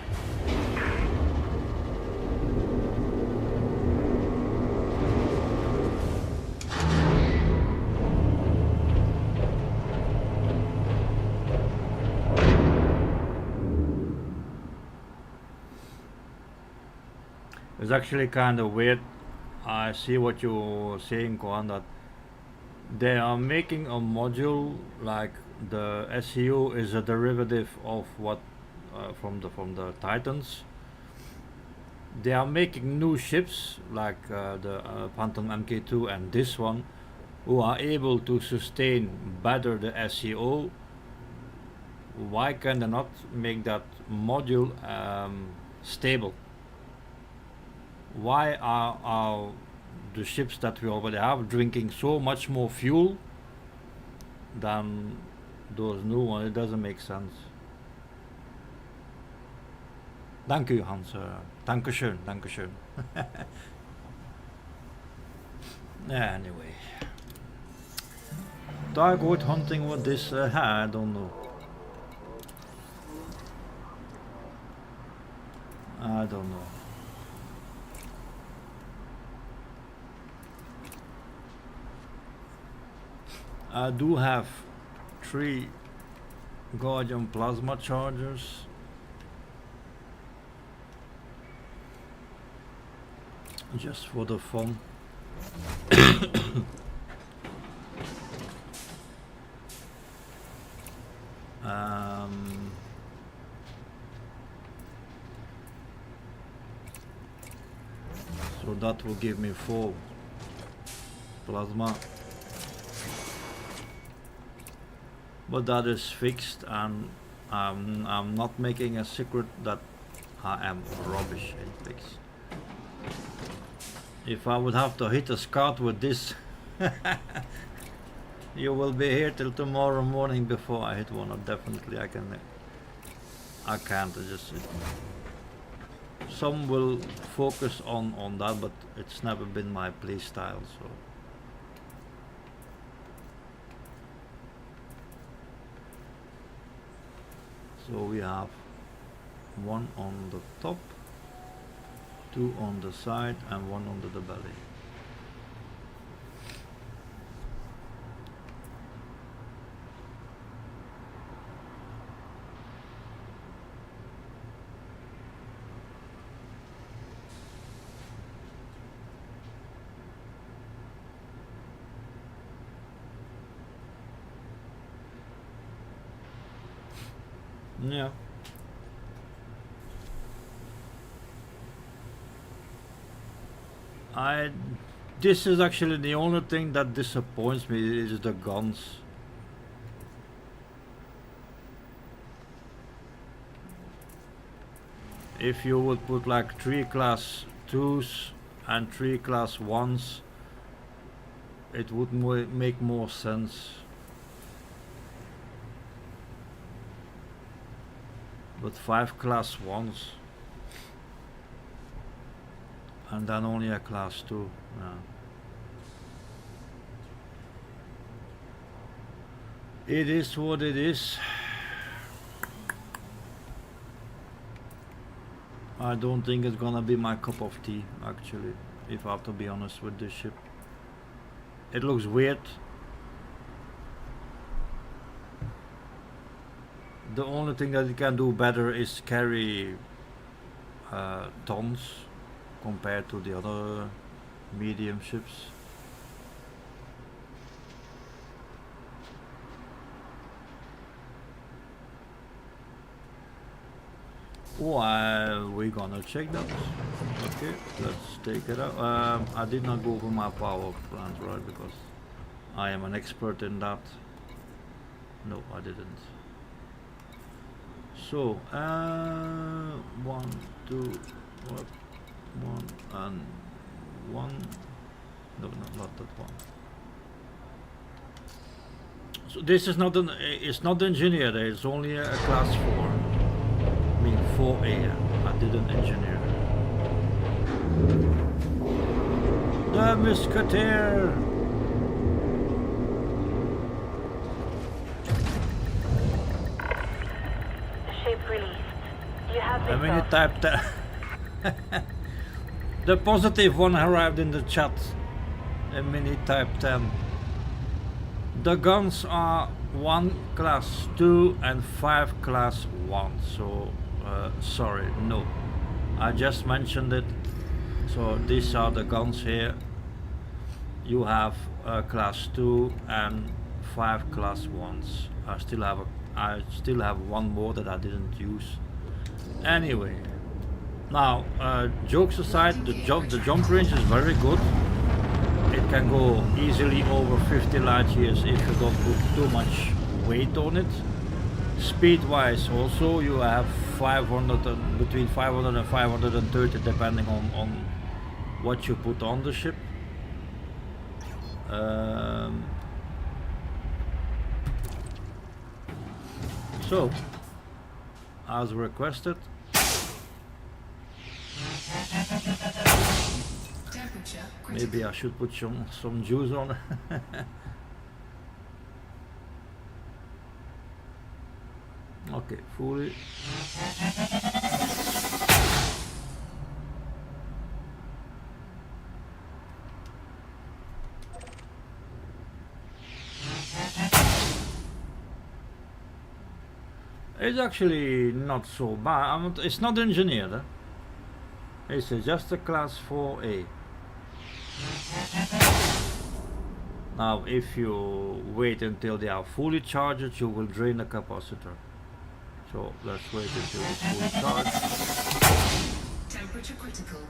It's actually kind of weird. I see what you're saying, Kohan, that they are making a module like the SEO is a derivative of what from the Titans. They are making new ships like the Phantom MK2 and this one, who are able to sustain better the SEO. Why can they not make that module stable? Why are the ships that we already have drinking so much more fuel than those new ones? It doesn't make sense. Dank u, Hans. Dankeschön, dankeschön. Yeah, anyway. Target hunting with this, I don't know. I don't know. I do have 3 Guardian plasma chargers. Just for the fun. So that will give me 4 plasma. But that is fixed, and I'm not making a secret that I am rubbish in fix. If I would have to hit a scout with this, you will be here till tomorrow morning before I hit one. Definitely I can't. Just some will focus on that, but it's never been my play style. So we have 1 on the top, 2 on the side, and 1 under the belly. Yeah. I this is actually the only thing that disappoints me is the guns. If you would put like 3 class 2s and 3 class 1s, it would make more sense. But 5 class 1s and then only a class 2. Yeah. It is what it is. I don't think it's gonna be my cup of tea, actually, if I have to be honest with this ship. It looks weird. The only thing that it can do better is carry tons compared to the other medium ships. Oh, we're gonna check that. Okay, let's take it out. I did not go over my power plant, right? Because I am an expert in that. No, I didn't. So, 1, 2, what? 1 and 1. No, not that one. So this is not an. It's not engineered. It's only a class 4. I mean 4A. I didn't engineer. The Musketeer. Ship released. You have How many this typed that? The positive one arrived in the chat. A mini type 10. The guns are 1 class 2 and 5 class 1. So sorry, no. I just mentioned it. So these are the guns here. You have class 2 and 5 class 1s. I still have one more that I didn't use. Anyway, now jokes aside, the jump range is very good. It can go easily over 50 light years if you don't put too much weight on it. Speed wise also you have 500 and between 500 and 530 depending on what you put on the ship. So as requested, Temperature critical. maybe I should put some juice on. Okay, fully. It's actually not so bad. It's not engineered. Eh? It's just a class 4A. Now, if you wait until they are fully charged, you will drain the capacitor. So let's wait until it's fully charged. Temperature critical.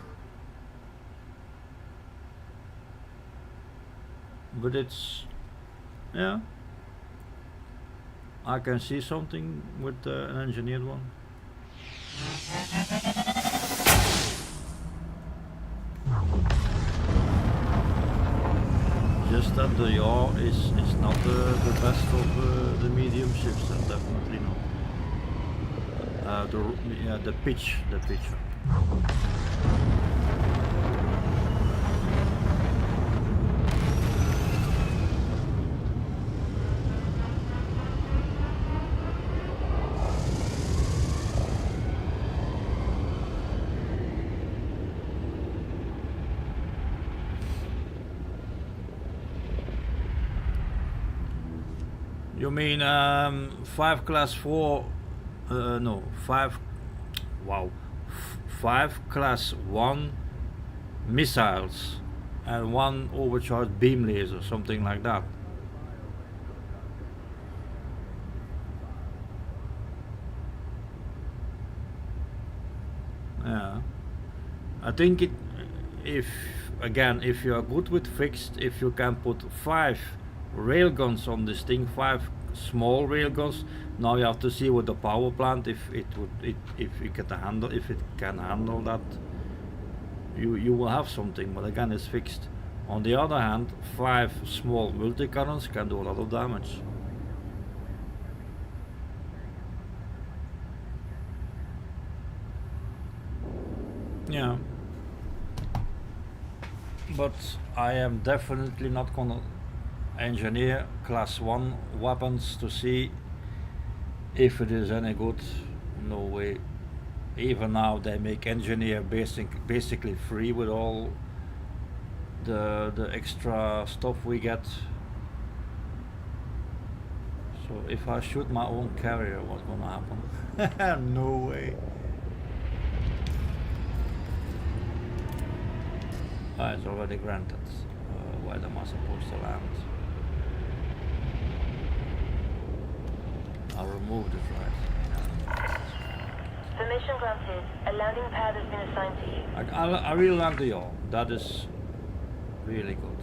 But it's, yeah, I can see something with an engineered one. Just that the yaw is not the best of the medium ships, definitely not. The pitch. You mean 5 class 4? No, 5. Wow, 5 class 1 missiles and 1 overcharged beam laser, something like that. Yeah, I think if again, if you are good with fixed, if you can put 5 railguns on this thing, 5 small railguns. Now you have to see with the power plant if it can handle that. You will have something, but again, it's fixed. On the other hand, 5 small multi-cannons can do a lot of damage. Yeah. But I am definitely not gonna engineer class 1 weapons to see if it is any good. No way. Even now they make engineer basically free with all the extra stuff we get. So if I shoot my own carrier, what's gonna happen? No way. Ah, it's already granted. Where am I supposed to land? I'll remove it, right? Permission granted. A landing pad has been assigned to you. I really like the yaw. That is really good.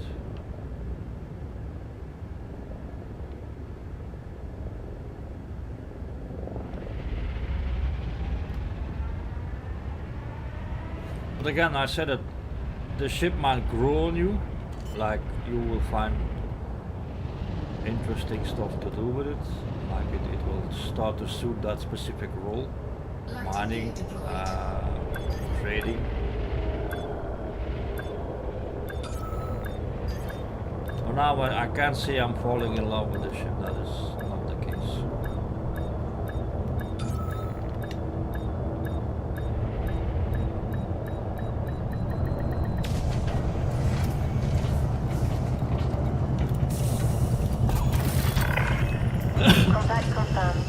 But again, I said that the ship might grow on you, like you will find interesting stuff to do with it, like it will start to suit that specific role, mining, trading. For now I can't say I'm falling in love with the ship, that is not the case. Contact confirmed.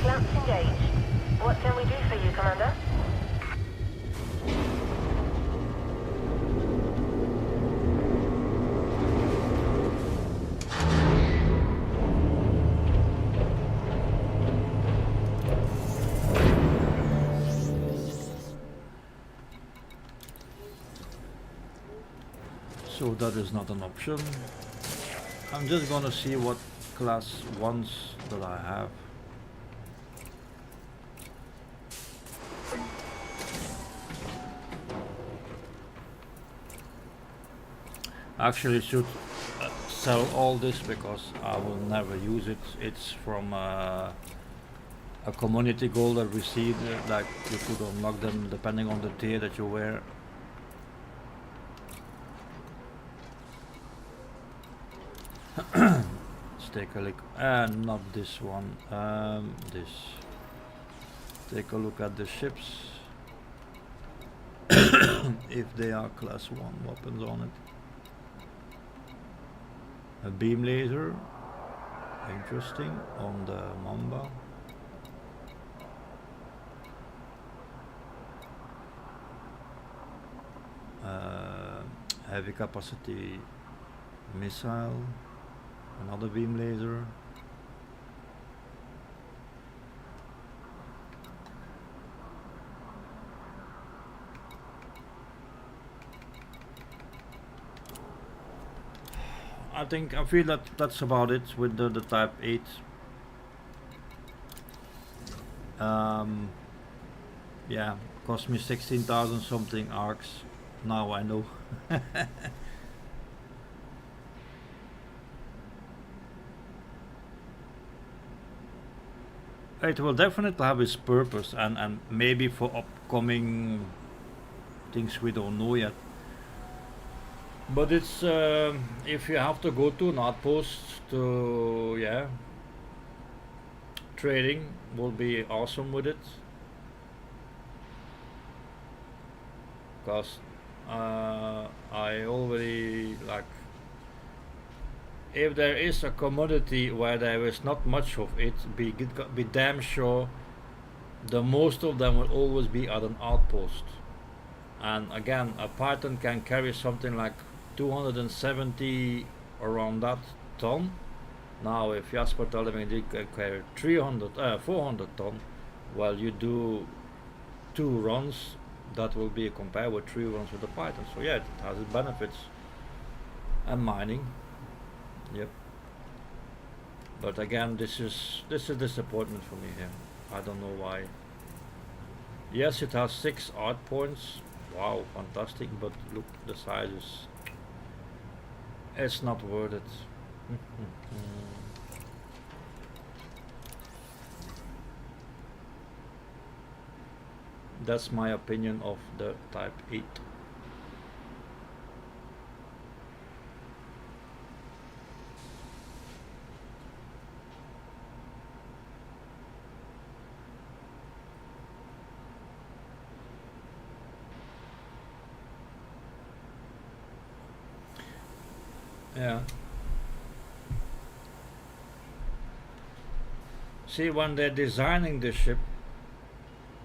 Clamps engaged. What can we do for you, Commander? So that is not an option. I'm just gonna see what class 1s that I have. Actually should sell all this because I will never use it. It's from a community goal that we see that you could unlock them depending on the tier that you wear. Let's take a look, and not this one, this. Take a look at the ships, if they are class 1 weapons on it. A beam laser, interesting, on the Mamba. Heavy capacity missile, another beam laser. I feel that that's about it with the Type 8. Yeah, cost me 16,000 something arcs. Now I know. It will definitely have its purpose, and maybe for upcoming things we don't know yet. But it's if you have to go to an outpost to trading will be awesome with it, because I already like, if there is a commodity where there is not much of it, be damn sure the most of them will always be at an outpost. And again, a Python can carry something like 270 around that ton. Now if Jasper tells me they can carry 400 ton, well, you do 2 runs that will be compared with 3 ones with the Python. So yeah, it has its benefits. And mining, yep. But again, this is disappointment for me here. I don't know why. Yes, it has 6 art points. Wow, fantastic! But look, the size is. It's not worth it. That's my opinion of the Type 8. Yeah. See, when they're designing the ship,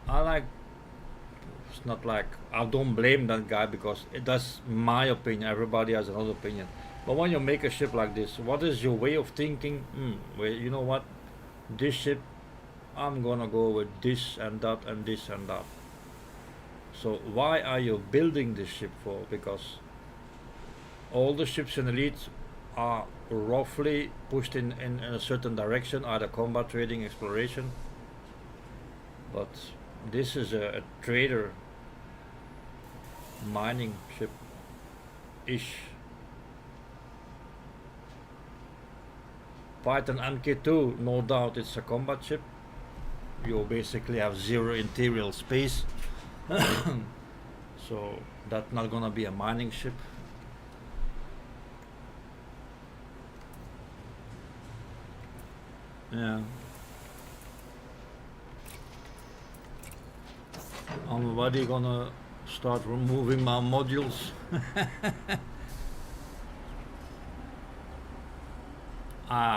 I like. It's not like I don't blame that guy because that's my opinion. Everybody has another opinion. But when you make a ship like this, what is your way of thinking? Well, you know what? This ship, I'm gonna go with this and that and this and that. So why are you building this ship for? Because all the ships in Elite are roughly pushed in a certain direction, either combat, trading, exploration. But this is a trader mining ship ish. Python MK2, no doubt it's a combat ship. You basically have 0 interior space. So that's not gonna be a mining ship. Yeah. I'm already gonna start removing my modules.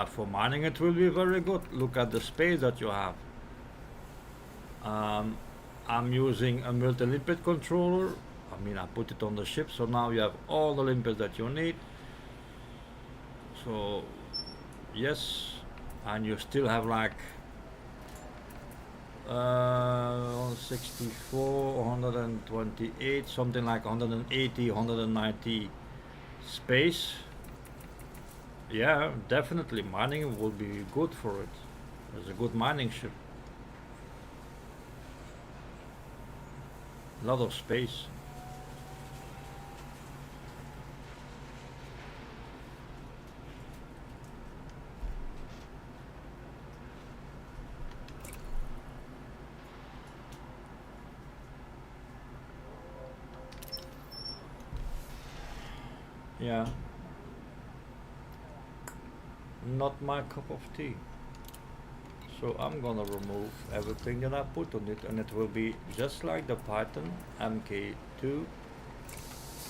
For mining it will be very good. Look at the space that you have. I'm using a multi-limpet controller. I mean, I put it on the ship, so now you have all the limpets that you need. So, yes, and you still have like 64, 128, something like 180, 190 space. Yeah, definitely mining will be good for it. It's a good mining ship. A lot of space. Yeah. Not my cup of tea. So I'm gonna remove everything that I put on it, and it will be just like the Python MK2,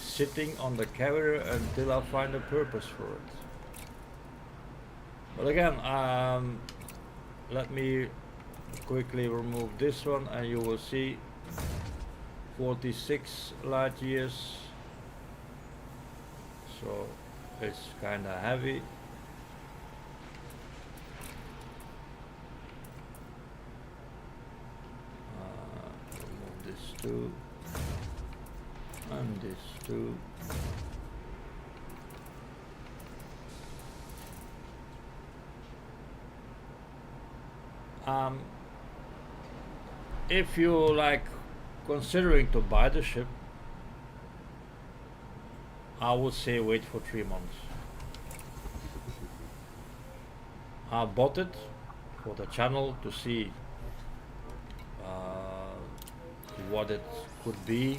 sitting on the carrier until I find a purpose for it. But again, let me quickly remove this one, and you will see 46 light years. So it's kinda heavy. Remove this too, and this too. If you like considering to buy the ship, I would say wait for 3 months. I bought it for the channel to see what it could be.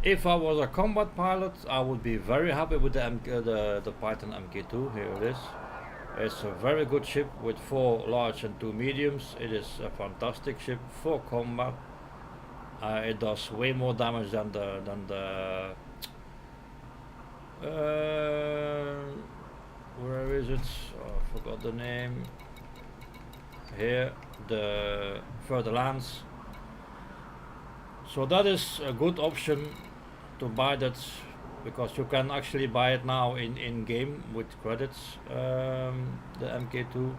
If I was a combat pilot, I would be very happy with the Python MK2. Here it is. It's a very good ship with 4 large and 2 mediums. It is a fantastic ship for combat. It does way more damage than the where is it? Oh, I forgot the name. Here, the further lands. So that is a good option to buy that, because you can actually buy it now in game with credits, the MK2.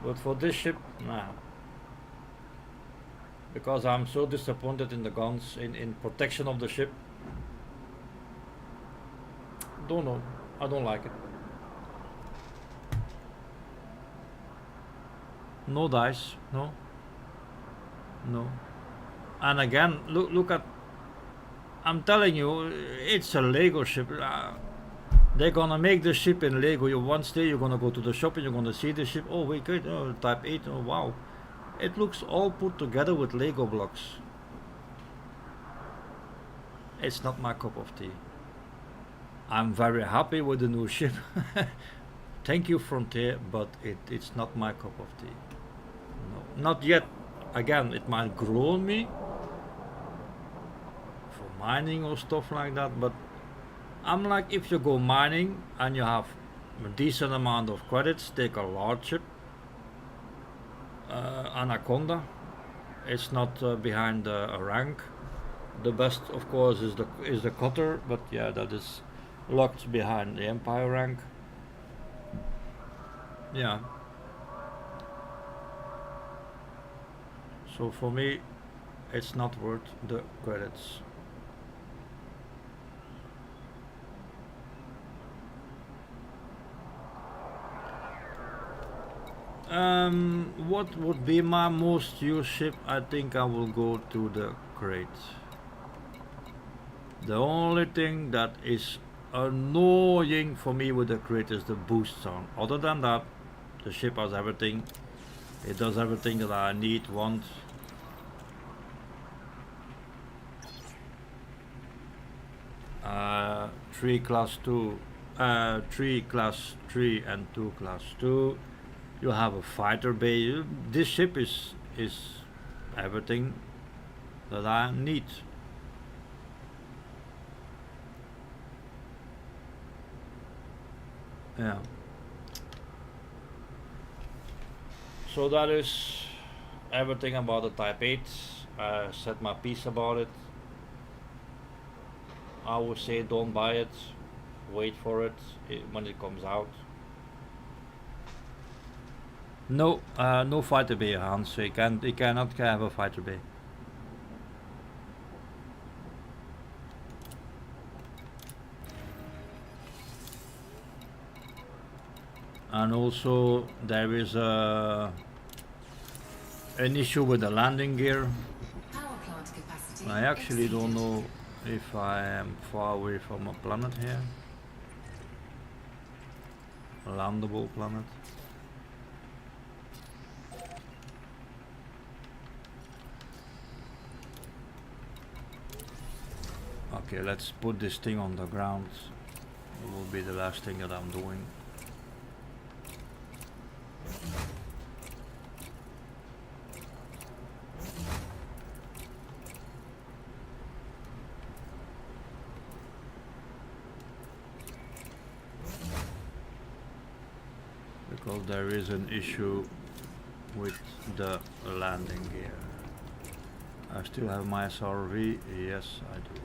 But for this ship, nah. because I'm so disappointed in the guns, in protection of the ship. Don't know. I don't like it. No dice. No. No. And again, look at. I'm telling you, it's a Lego ship. They're gonna make the ship in Lego. You once day you're gonna go to the shop and you're gonna see the ship. Oh wait, good. Oh, Type 8. Oh wow, it looks all put together with Lego blocks. It's not my cup of tea. I'm very happy with the new ship. Thank you, Frontier, but it's not my cup of tea. No, not yet. Again, it might grow on me for mining or stuff like that, but I'm like, if you go mining and you have a decent amount of credits, take a large ship. Anaconda, it's not behind a rank. The best, of course, is the cutter, but yeah, that is locked behind the Empire rank. Yeah. So for me, it's not worth the credits. What would be my most used ship? I think I will go to the crate. The only thing that is annoying for me with the crate is the boost sound. Other than that, the ship has everything. It does everything that I need, want. 3 class 2, 3 class 3 and 2 class 2. You have a fighter bay. This ship is everything that I need. Yeah. So that is everything about the Type 8. I said my piece about it. I would say don't buy it. Wait for it when it comes out. No, no fighter bay, Hans. So you cannot have a fighter bay. And also there is an issue with the landing gear. Power plant capacity I actually don't exceeded. know if I am far away from a planet here. A landable planet. Okay, let's put this thing on the ground. It will be the last thing that I'm doing. Because there is an issue with the landing gear. I still have my SRV. Yes, I do.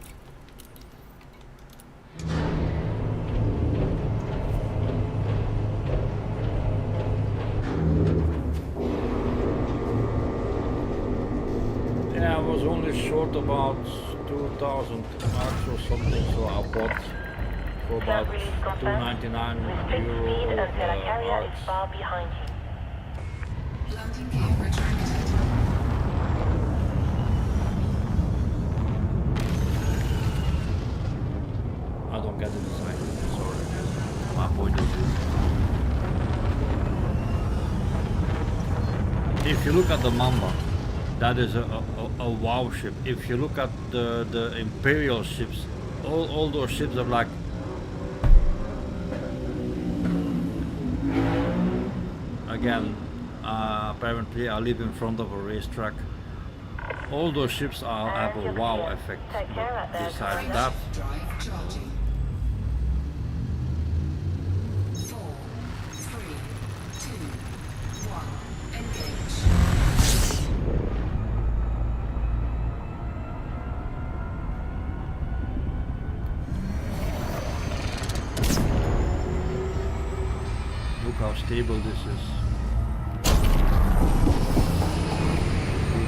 Yeah, I was only short about 2,000 marks or something, so I bought for about Flight release confirmed. €299 Restrict speed of until a carrier is marks. far behind you. Landing gear retracted. I don't get the design. Sorry, my point of view. If you look at the Mamba, that is a wow ship. If you look at the Imperial ships, all those ships are like. Again, apparently I live in front of a racetrack. All those ships have a wow effect. Take care out there. Besides that, Drive charging. 4, 3, 2, 1. Engage. look how stable this is.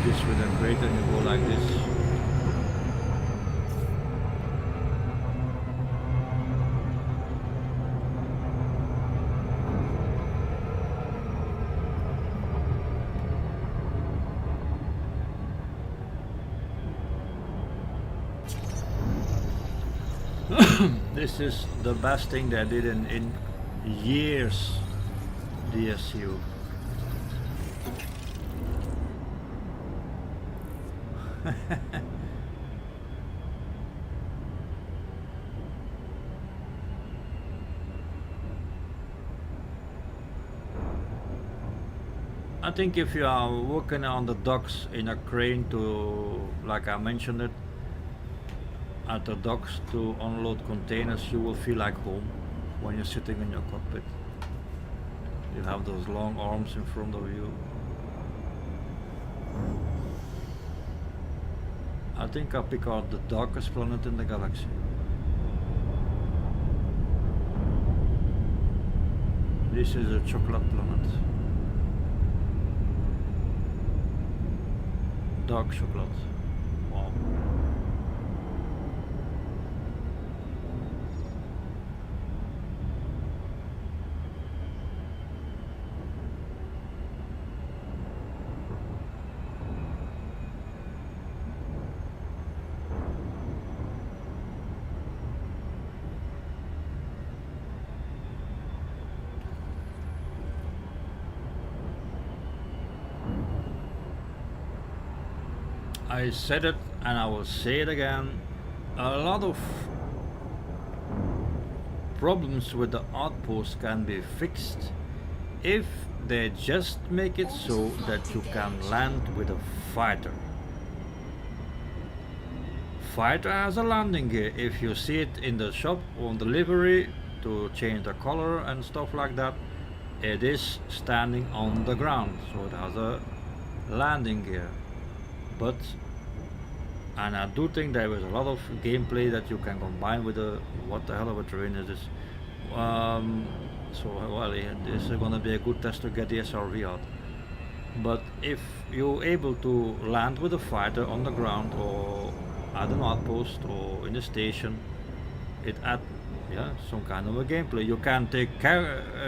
this with a crate and you go like this. This is the best thing they did in years, the SOOO. I think if you are working on the docks in a crane to, like I mentioned it, at the docks to unload containers, you will feel like home when you're sitting in your cockpit. You have those long arms in front of you. I think I'll pick out the darkest planet in the galaxy. This is a chocolate planet. Dark chocolate. Wow. I said it and I will say it again. A lot of problems with the outpost can be fixed if they just make it so that you can land with a fighter. Fighter has a landing gear. If you see it in the shop on delivery to change the color and stuff like that, it is standing on the ground, so it has a landing gear. But, and I do think there is a lot of gameplay that you can combine with a, what the hell of a terrain is this? So well, yeah, this is gonna be a good test to get the SRV out. But if you're able to land with a fighter on the ground or at an outpost or in a station, it adds some kind of a gameplay. You can take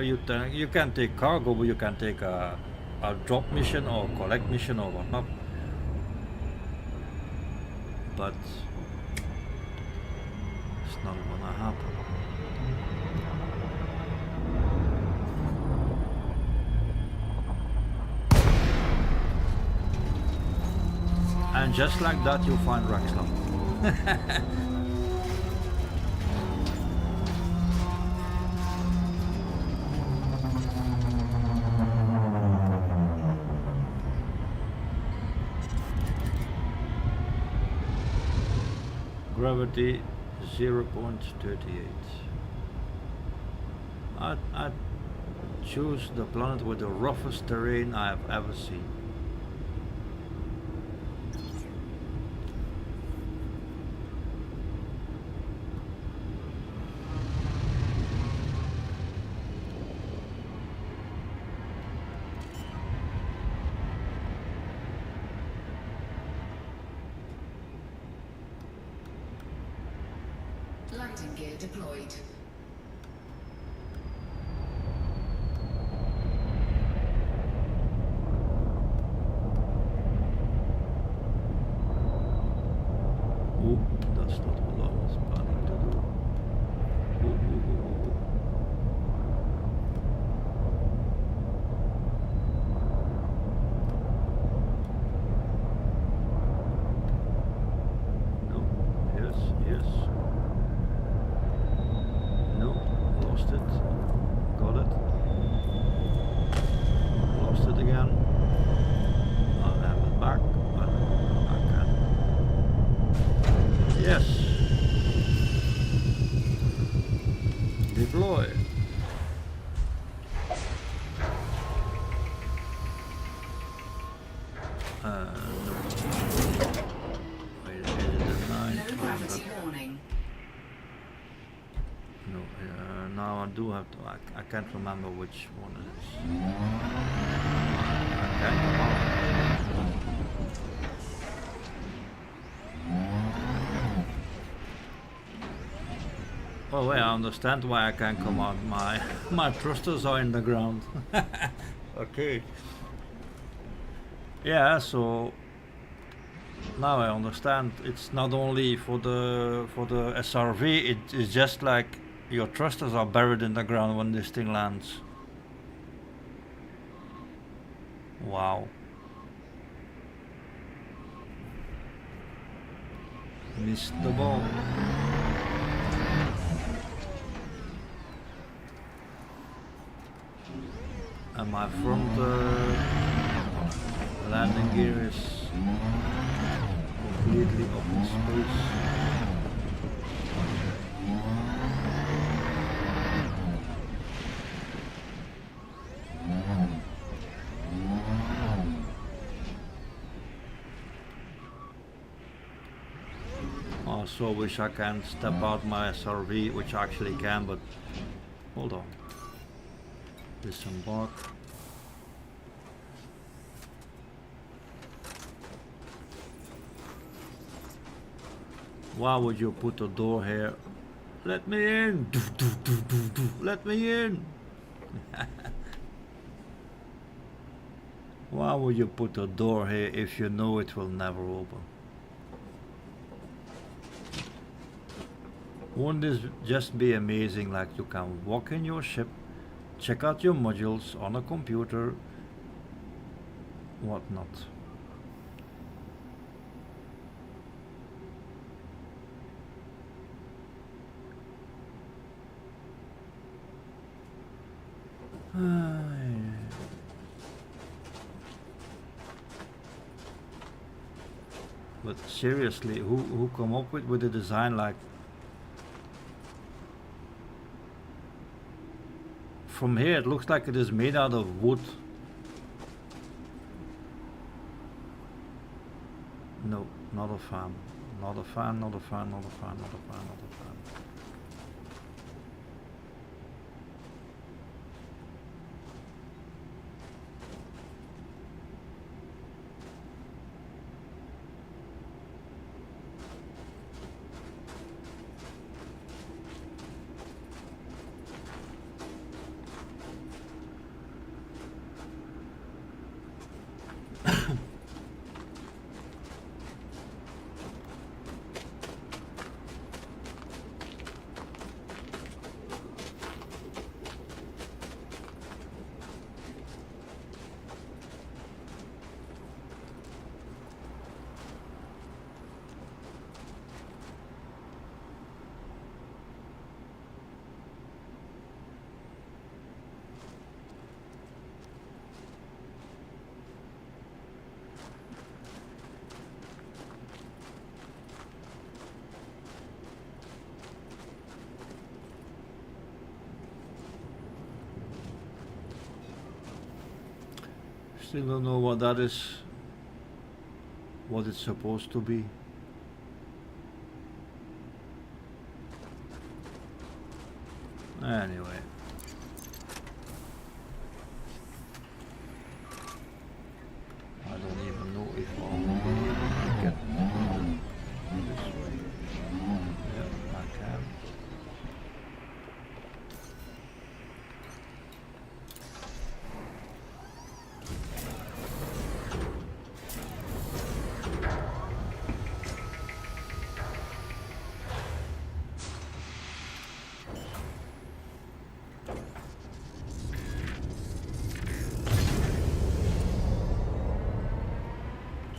you can take cargo, but you can take a drop mission or collect mission or whatnot. But it's not gonna happen. And just like that, you find Raxla. Gravity 0.38. I'd choose the planet with the roughest terrain I have ever seen. Landing gear deployed. Oop, that's not what I was planning to do. No, yes. No, lost it. Got it. Lost it again. I'll have it back, but I can. Yes. Deploy. No. Wait, is it a 9? Low gravity warning. No, now I do have to. I can't remember which one it is. I can't remember. Oh, well, I understand why I can't come out. My my thrusters are in the ground. Okay. Yeah, so now I understand. It's not only for the SRV. It is just like your thrusters are buried in the ground when this thing lands. Wow. Missed the ball. And my front landing gear is completely up in space. I so wish I can step out my SRV, which I actually can, but hold on. Disembark. Why would you put a door here? Let me in! Let me in! Why would you put a door here if you know it will never open? Won't this just be amazing? Like you can walk in your ship, check out your modules on a computer, whatnot. But seriously, who come up with a design like? From here it looks like it is made out of wood. No, not a fan. Not a fan, not a fan, not a fan, not a fan, not a fan. Still don't know what that is, what it's supposed to be. Anyway. I don't even know if I'll get this way. Yeah, I can.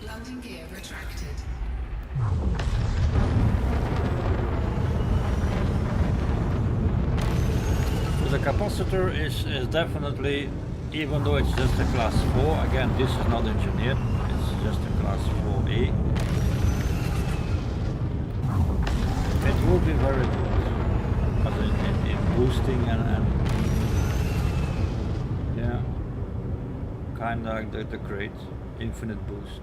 Landing gear retracted. The capacitor is definitely, even though it's just a class 4, again this is not engineered, it's just a class 4A. It will be very good, as in boosting and yeah, kinda like the great infinite boost.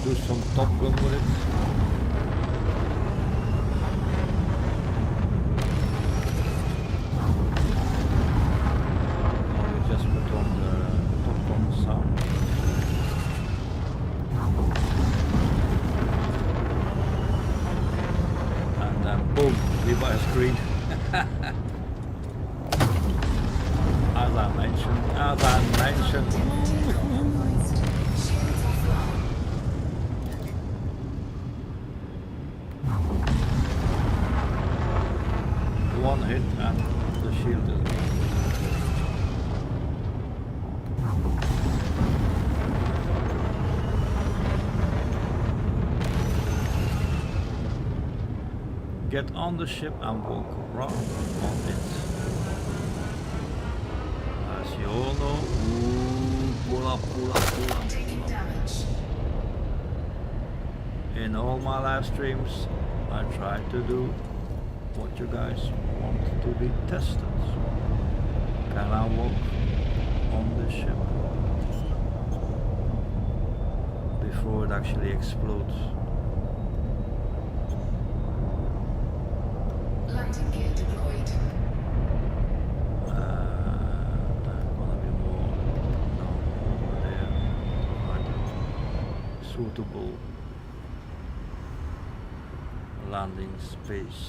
do some Top Gun with it. Or we just put on the Top Gun sound. And then boom, we buy a screen. As I mentioned. Shields offline. One hit and the shield is gone. Get on the ship and walk around on it. As you all know, ooh, pull up. Taking damage. In all my live streams, I try to do what you guys want to be tested. Can I walk on the ship before it actually explodes? Landing gear deployed. There's gonna be more over there. Find suitable landing space.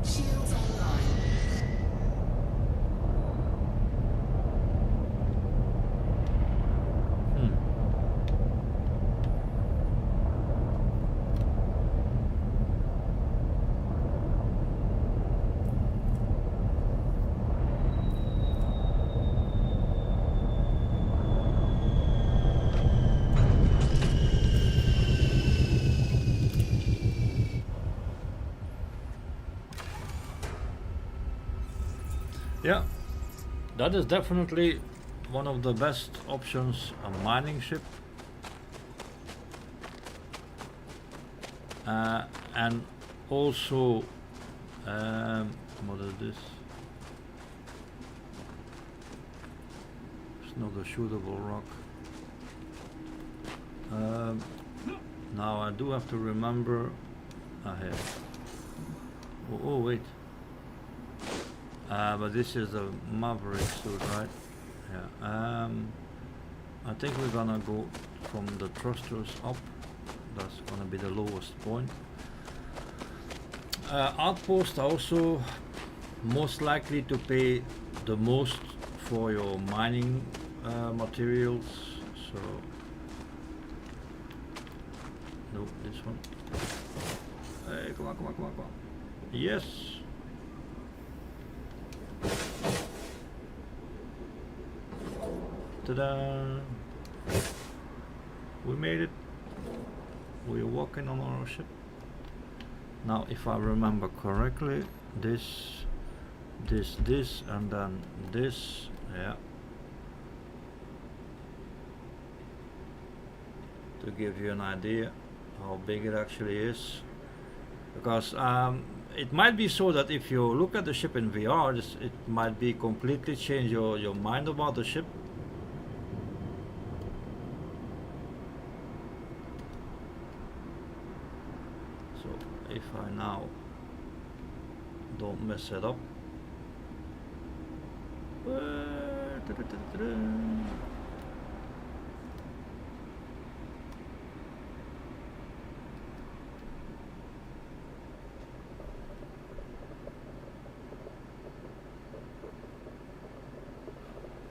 Shields online. Yeah, that is definitely one of the best options, a mining ship. And also, what is this? It's not a shootable rock. Now I do have to remember. I have. Oh wait. But this is a Maverick suit, right? Yeah. I think we're gonna go from the thrusters up. That's gonna be the lowest point. Outpost also most likely to pay the most for your mining materials. So no, this one. Hey, come on. Yes. Ta-da! We made it. We're walking on our ship. Now, if I remember correctly, this, and then this, yeah. To give you an idea how big it actually is. Because it might be so that if you look at the ship in VR, it might be completely change your mind about the ship. So if I now don't mess it up.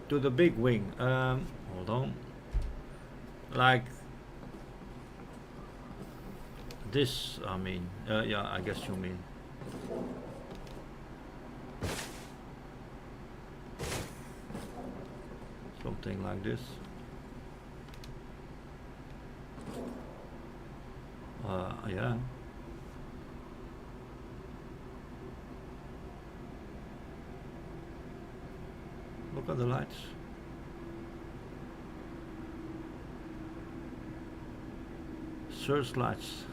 To the big wing. Hold on. Like this, I mean. Yeah, I guess you mean. Something like this. yeah. Look at the lights. Searchlights.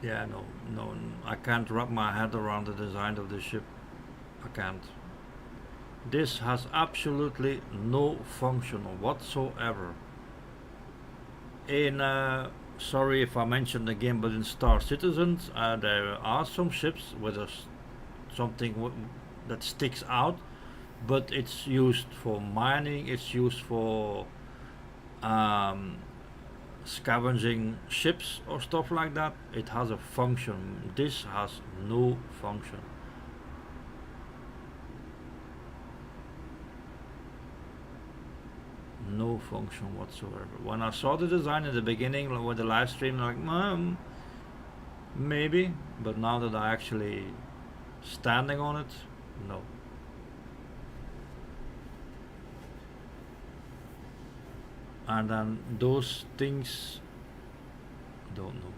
Yeah, no, I can't wrap my head around the design of the ship. I can't. This has absolutely no function whatsoever. In sorry if I mentioned the game, but in Star Citizens, there are some ships with something that sticks out, but it's used for mining. It's used for um, scavenging ships or stuff like that. It has a function. This has no function. No function whatsoever. When I saw the design in the beginning with the live stream, like maybe, but now that I actually standing on it, no. And then those things, don't know.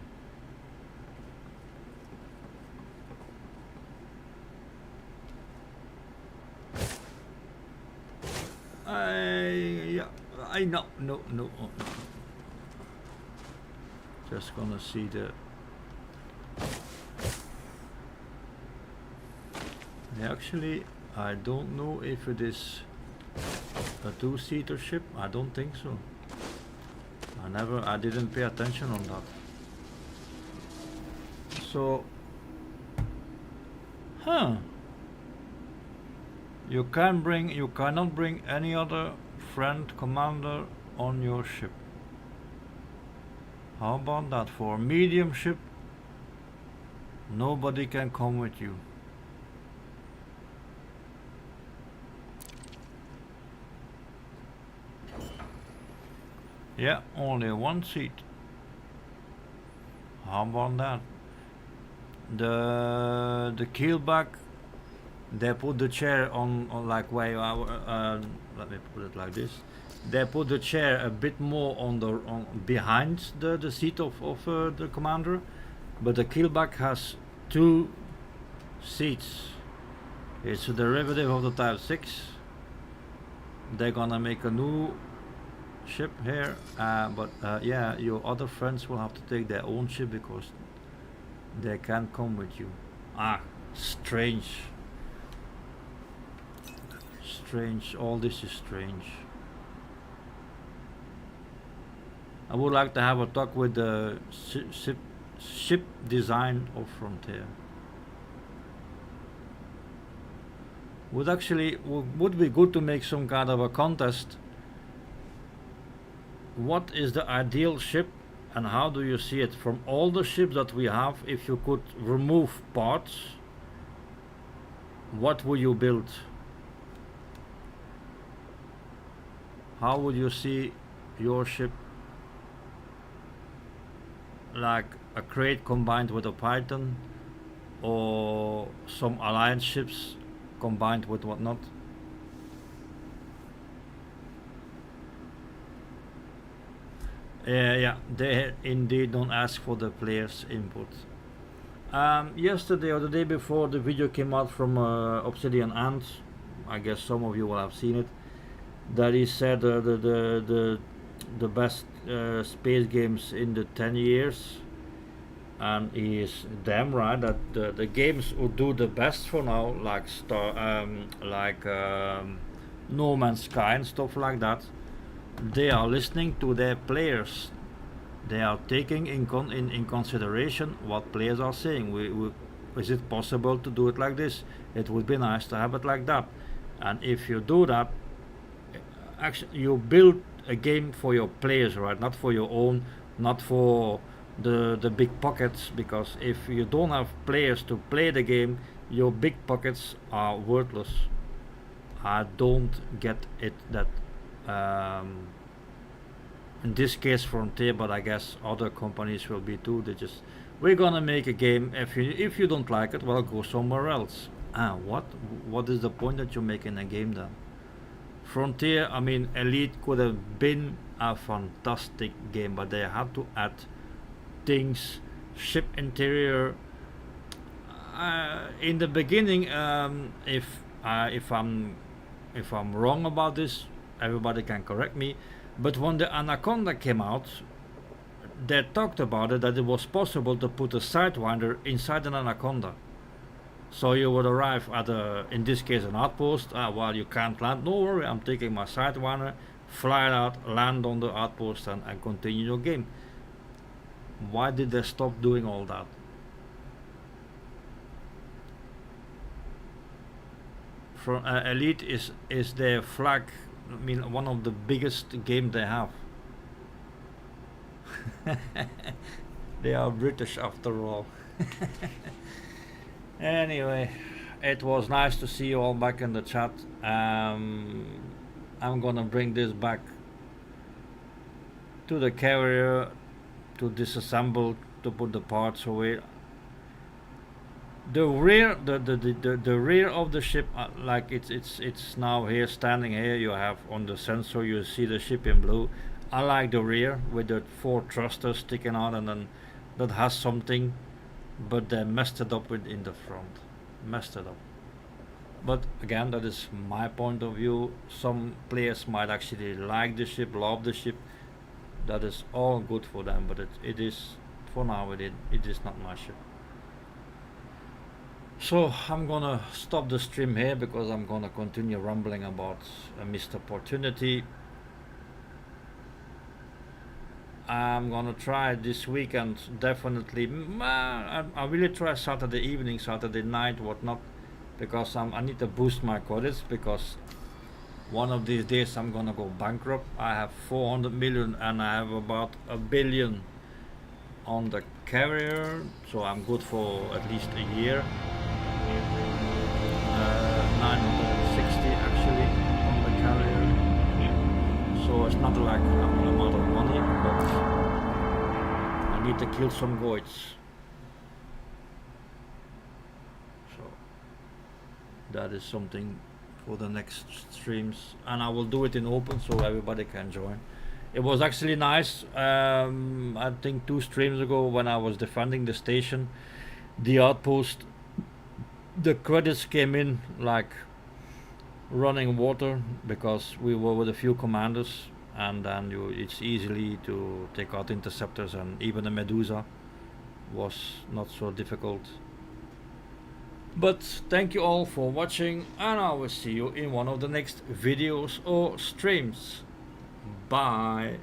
I no. Just gonna see the. Actually, I don't know if it is a two-seater ship. I don't think so. I didn't pay attention on that. So, you cannot bring any other friend commander on your ship. How about that? For a medium ship, nobody can come with you. Yeah, only one seat. How about that? The keelback, they put the chair on like way. Let me put it like this. They put the chair a bit more on behind the seat of the commander, but the keelback has two seats. It's a derivative of the Type 6. They're gonna make a new ship here, but yeah, your other friends will have to take their own ship because they can't come with you. Strange. All this is strange. I would like to have a talk with the ship design of Frontier. Would be good to make some kind of a contest. What is the ideal ship and how do you see it from all the ships that we have? If you could remove parts, what would you build? How would you see your ship? Like a crate combined with a Python, or some alliance ships combined with whatnot? Yeah, they indeed don't ask for the players' input. Yesterday or the day before, the video came out from Obsidian Ant. I guess some of you will have seen it. That he said the best space games in the 10 years, and he is damn right that the games who do the best for now, like No Man's Sky and stuff like that, they are listening to their players. They are taking in consideration what players are saying. Is it possible to do it like this? It would be nice to have it like that. And if you do that, actually you build a game for your players, right? Not for your own, not for the big pockets, because if you don't have players to play the game, your big pockets are worthless. I don't get it that in this case Frontier, but I guess other companies will be too. They just, we're gonna make a game. If you don't like it, well, go somewhere else. What is the point that you're making a game then? Frontier, I mean, Elite could have been a fantastic game, but they had to add things, ship interior. In the beginning, if I'm wrong about this, everybody can correct me. But when the Anaconda came out, they talked about it, that it was possible to put a sidewinder inside an Anaconda. So you would arrive at in this case, an outpost. While you can't land, no worry, I'm taking my sidewinder, fly out, land on the outpost, and continue your game. Why did they stop doing all that? Elite is their flag. I mean, one of the biggest game they have. They are British after all. Anyway, it was nice to see you all back in the chat. I'm gonna bring this back to the carrier to disassemble, to put the parts away. The rear, the rear of the ship, like it's now here, standing here. You have on the sensor, you see the ship in blue. I like the rear with the 4 thrusters sticking out, and then that has something, but they messed it up in the front. Messed it up. But again, that is my point of view. Some players might actually like the ship, love the ship. That is all good for them, but it is, for now, it is not my ship. So I'm gonna stop the stream here because I'm gonna continue rambling about a missed opportunity. I'm gonna try this weekend, definitely. I really try Saturday evening, Saturday night, whatnot, because I need to boost my credits, because one of these days I'm gonna go bankrupt. I have 400 million and I have about a billion on the carrier, so I'm good for at least a year. 960 actually on the carrier, so it's not like I'm a lot of money, but I need to kill some goits. So that is something for the next streams, and I will do it in open so everybody can join. It was actually nice. I think 2 streams ago, when I was defending the station, the outpost, the credits came in like running water, because we were with a few commanders, and then it's easily to take out interceptors, and even the Medusa was not so difficult. But thank you all for watching, and I will see you in one of the next videos or streams. Bye.